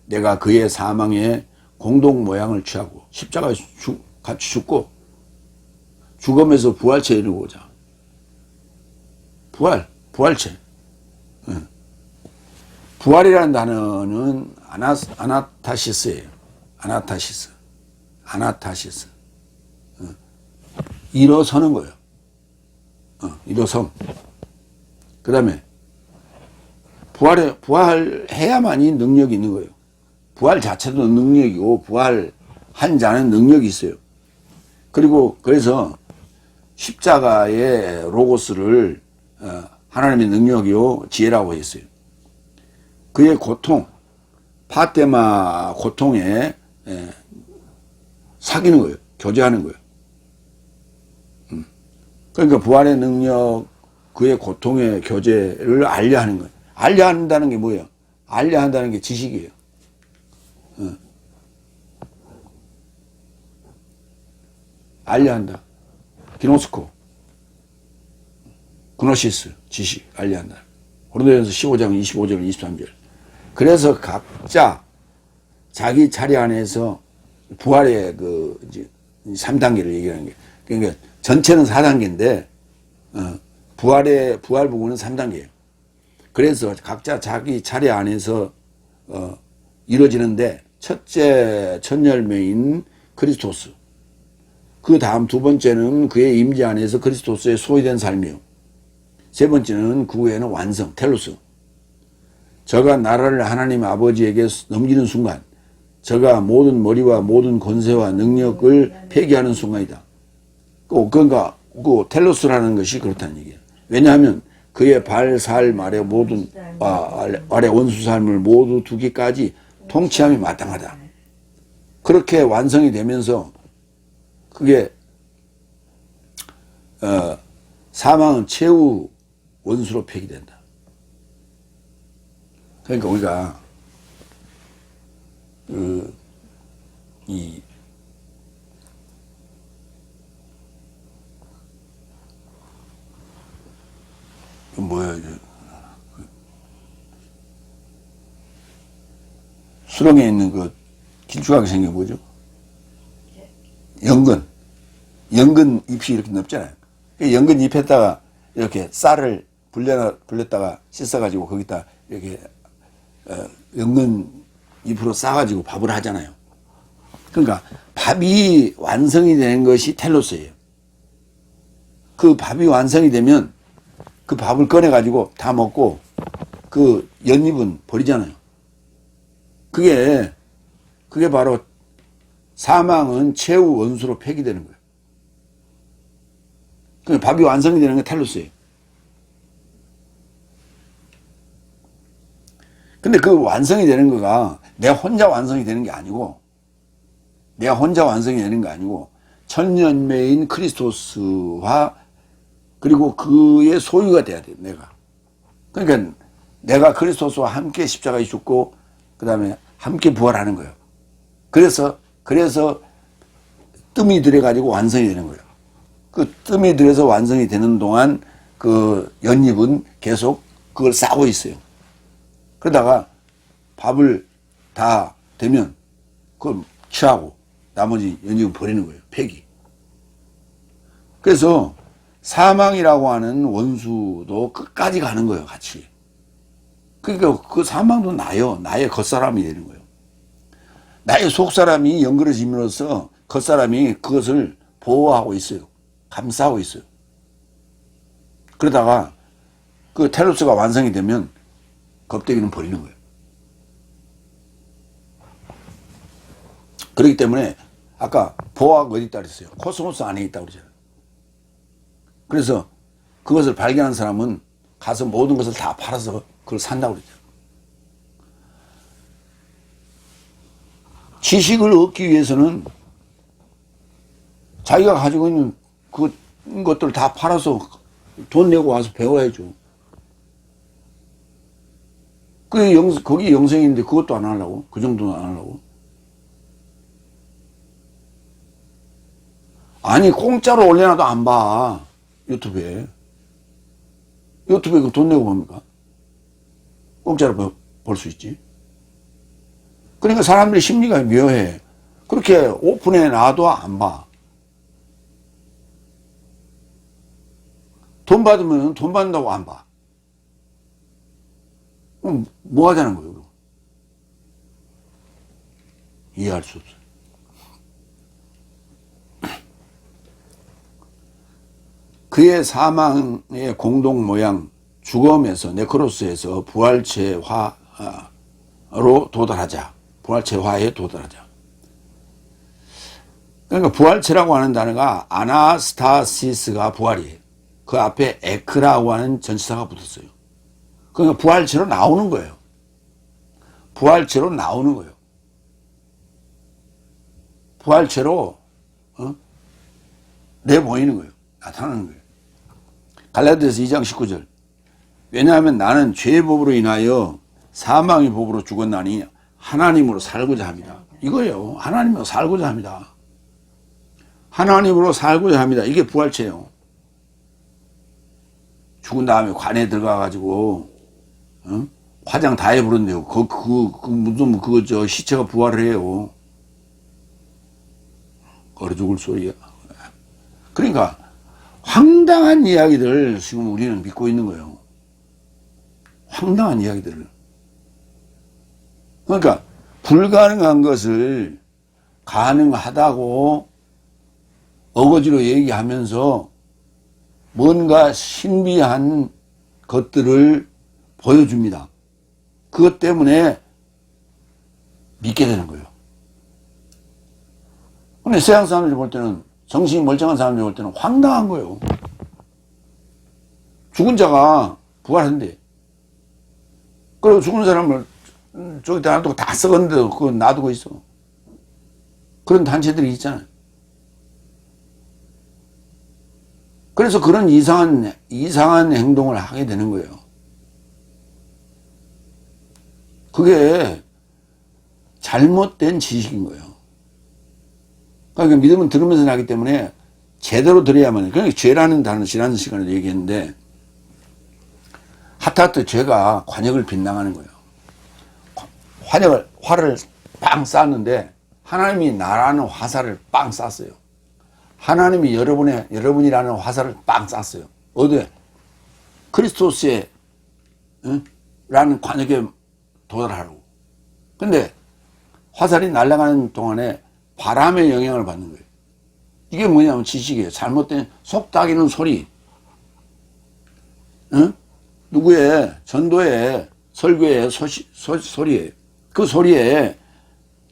내가 그의 사망의 공동 모양을 취하고 십자가에 같이 죽고 죽음에서 부활체에 이르고자. 부활체. 부활이라는 단어는 아나타시스예요. 아나타시스. 일어서는 거예요. 일어섬. 그 다음에 부활해야만이 능력이 있는 거예요. 부활 자체도 능력이고 부활한 자는 능력이 있어요. 그리고 그래서 십자가의 로고스를 하나님의 능력이요 지혜라고 했어요. 그의 고통, 파테마 고통에 사귀는 거예요. 교제하는 거예요. 그러니까 부활의 능력, 그의 고통의 교제를 알려하는 거예요. 알려한다는 게 뭐예요? 알려한다는 게 지식이에요. 알려한다. 기노스코. 그노시스, 지식, 알려한다. 고린도전서 15장 25절 23절. 그래서 각자 자기 자리 안에서 부활의 이제 3단계를 얘기하는 게, 그러니까 전체는 4단계인데 부활 부분은 3단계예요. 그래서 각자 자기 자리 안에서 이루어지는데, 첫째 첫 열매인 그리스도스, 그 다음 두 번째는 그의 임재 안에서 그리스도스의 소유된 삶이요, 세 번째는 그 후에는 완성, 텔로스. 저가 나라를 하나님 아버지에게 넘기는 순간, 저가 모든 머리와 모든 권세와 능력을 폐기하는 순간이다. 그러니까 그 텔로스라는 것이 그렇다는 얘기예요. 왜냐하면 그의 발, 살, 말의 모든 아래 원수 삶을 모두 두기까지 통치함이 마땅하다. 그렇게 완성이 되면서 그게 사망은 최후 원수로 폐기된다. 그러니까 우리가 수렁에 있는 그 길쭉하게 생긴 게 뭐죠? 연근 잎이 이렇게 넓잖아요. 그 연근 잎에다가 이렇게 쌀을 불렸다가 씻어가지고 거기다 이렇게 연근 잎으로 싸가지고 밥을 하잖아요. 그러니까 밥이 완성이 되는 것이 텔로스예요. 그 밥이 완성이 되면 그 밥을 꺼내가지고 다 먹고 그 연잎은 버리잖아요. 그게 바로 사망은 최후 원수로 폐기되는 거예요. 그러니까 밥이 완성이 되는 게 텔로스예요. 근데 그 완성이 되는 거가 내가 혼자 완성이 되는 게 아니고, 천년매인 크리스토스와 그리고 그의 소유가 돼야 돼요, 내가. 그러니까 내가 그리스도스와 함께 십자가에 죽고 그 다음에 함께 부활하는 거예요. 그래서 뜸이 들어가지고 완성이 되는 거예요. 그 뜸이 들어서 완성이 되는 동안 그 연잎은 계속 그걸 싸고 있어요. 그러다가 밥을 다 되면 그걸 취하고 나머지 연잎은 버리는 거예요. 폐기. 그래서 사망이라고 하는 원수도 끝까지 가는 거예요, 같이. 그러니까 그 사망도 나의 겉사람이 되는 거예요. 나의 속사람이 연그러짐으로써 겉사람이 그것을 보호하고 있어요. 감싸고 있어요. 그러다가 그 텔로스가 완성이 되면 겁대기는 버리는 거예요. 그렇기 때문에 아까 보아가 어디 있다 그랬어요? 코스모스 안에 있다고 그러잖아요. 그래서 그것을 발견한 사람은 가서 모든 것을 다 팔아서 그걸 산다고 그러죠. 지식을 얻기 위해서는 자기가 가지고 있는 그 것들을 다 팔아서 돈 내고 와서 배워야죠. 거기 영생인데 그것도 안 하려고? 그 정도는 안 하려고? 아니, 공짜로 올려놔도 안 봐. 유튜브에 그 돈 내고 봅니까? 공짜로 볼 수 있지. 그러니까 사람들의 심리가 묘해. 그렇게 오픈해 놔도 안 봐. 돈 받으면 돈 받는다고 안 봐. 그럼 뭐 하자는 거예요? 이해할 수 없어요. 그의 사망의 공동 모양, 죽음에서 네크로스에서 부활체화로 도달하자. 부활체화에 도달하자. 그러니까 부활체라고 하는 단어가 아나스타시스가 부활이에요. 그 앞에 에크라고 하는 전치사가 붙었어요. 그러니까 부활체로 나오는 거예요. 부활체로 나오는 거예요. 부활체로 내보이는 거예요. 나타나는 거예요. 갈라디아서 2장 19절. 왜냐하면 나는 죄의 법으로 인하여 사망의 법으로 죽었나니 하나님으로 살고자 합니다. 이거예요. 하나님으로 살고자 합니다. 하나님으로 살고자 합니다. 이게 부활체예요. 죽은 다음에 관에 들어가가지고 화장 다 해부른대요. 무슨 그거 시체가 부활을 해요. 얼어 죽을 소리야. 그러니까 황당한 이야기들 지금 우리는 믿고 있는 거예요. 황당한 이야기들을. 그러니까 불가능한 것을 가능하다고 어거지로 얘기하면서 뭔가 신비한 것들을 보여줍니다. 그것 때문에 믿게 되는 거예요. 근데 세상 사람들이 볼 때는, 정신이 멀쩡한 사람들이 볼 때는 황당한 거예요. 죽은 자가 부활한대. 그리고 죽은 사람을 저기다 놔두고 다 썩었는데 그거 놔두고 있어. 그런 단체들이 있잖아요. 그래서 그런 이상한 행동을 하게 되는 거예요. 그게 잘못된 지식인 거예요. 그러니까 믿음은 들으면서 나기 때문에 제대로 들어야만 해요. 그러니까 죄라는 단어 지난 시간에 얘기했는데, 하타하트 죄가 관역을 빗나가는 거예요. 활을 빵 쐈는데 하나님이 나라는 화살을 빵 쐈어요. 하나님이 여러분이라는 화살을 빵 쐈어요. 어디에? 크리스토스에 라는 관역에 도달하라고. 근데 화살이 날아가는 동안에 바람의 영향을 받는 거예요. 이게 뭐냐면 지식이에요. 잘못된 속닥이는 소리. 누구의 전도의 설교의 소리예요. 그 소리에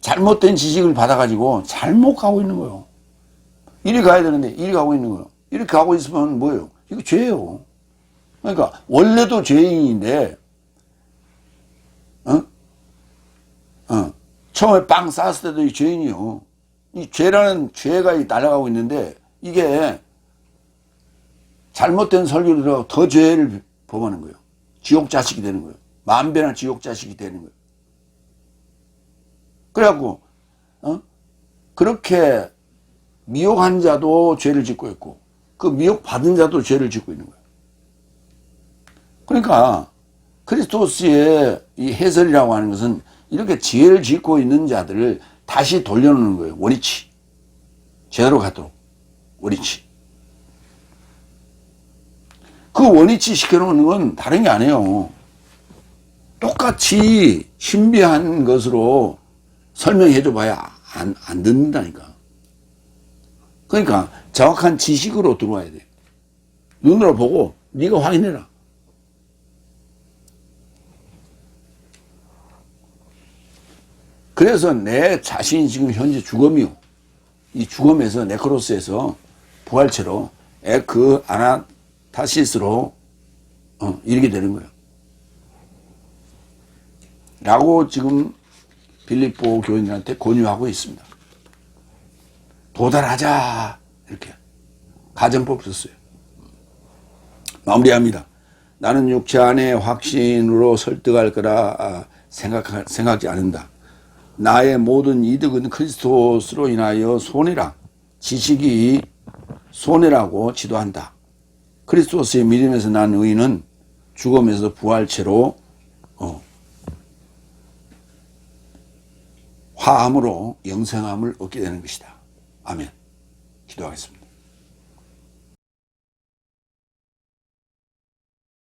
잘못된 지식을 받아가지고 잘못 가고 있는 거예요. 이리 가야 되는데 이리 가고 있는 거예요. 이렇게 가고 있으면 뭐예요? 이거 죄예요. 그러니까 원래도 죄인인데 처음에 빵 쌌을 때도 이 죄인이요. 이 죄라는 죄가 날아가고 있는데 이게 잘못된 설교를 들어가고 더 죄를 범하는 거예요. 지옥 자식이 되는 거예요. 만배나 지옥 자식이 되는 거예요. 그래갖고 그렇게 미혹한 자도 죄를 짓고 있고 그 미혹 받은 자도 죄를 짓고 있는 거예요. 그러니까 크리스토스의 이 해설이라고 하는 것은 이렇게 죄를 짓고 있는 자들을 다시 돌려놓는 거예요. 원위치. 제대로 가도록. 원위치. 그 원위치 시켜놓는 건 다른 게 아니에요. 똑같이 신비한 것으로 설명해줘 봐야 안 듣는다니까. 그러니까 정확한 지식으로 들어와야 돼. 눈으로 보고 네가 확인해라. 그래서 내 자신이 지금 현재 죽음이요. 이 죽음에서 네크로스에서 부활체로 그 아나타시스로 이르게 되는 거예요. 라고 지금 빌립보 교인들한테 권유하고 있습니다. 도달하자 이렇게 가정법 썼어요. 마무리합니다. 나는 육체 안에 확신으로 설득할 거라 생각지 않는다. 나의 모든 이득은 그리스도스로 인하여 손해라. 지식이 손해라고 지도한다. 그리스도스의 믿음에서 난 의인은 죽음에서 부활체로 화함으로 영생함을 얻게 되는 것이다. 아멘. 기도하겠습니다.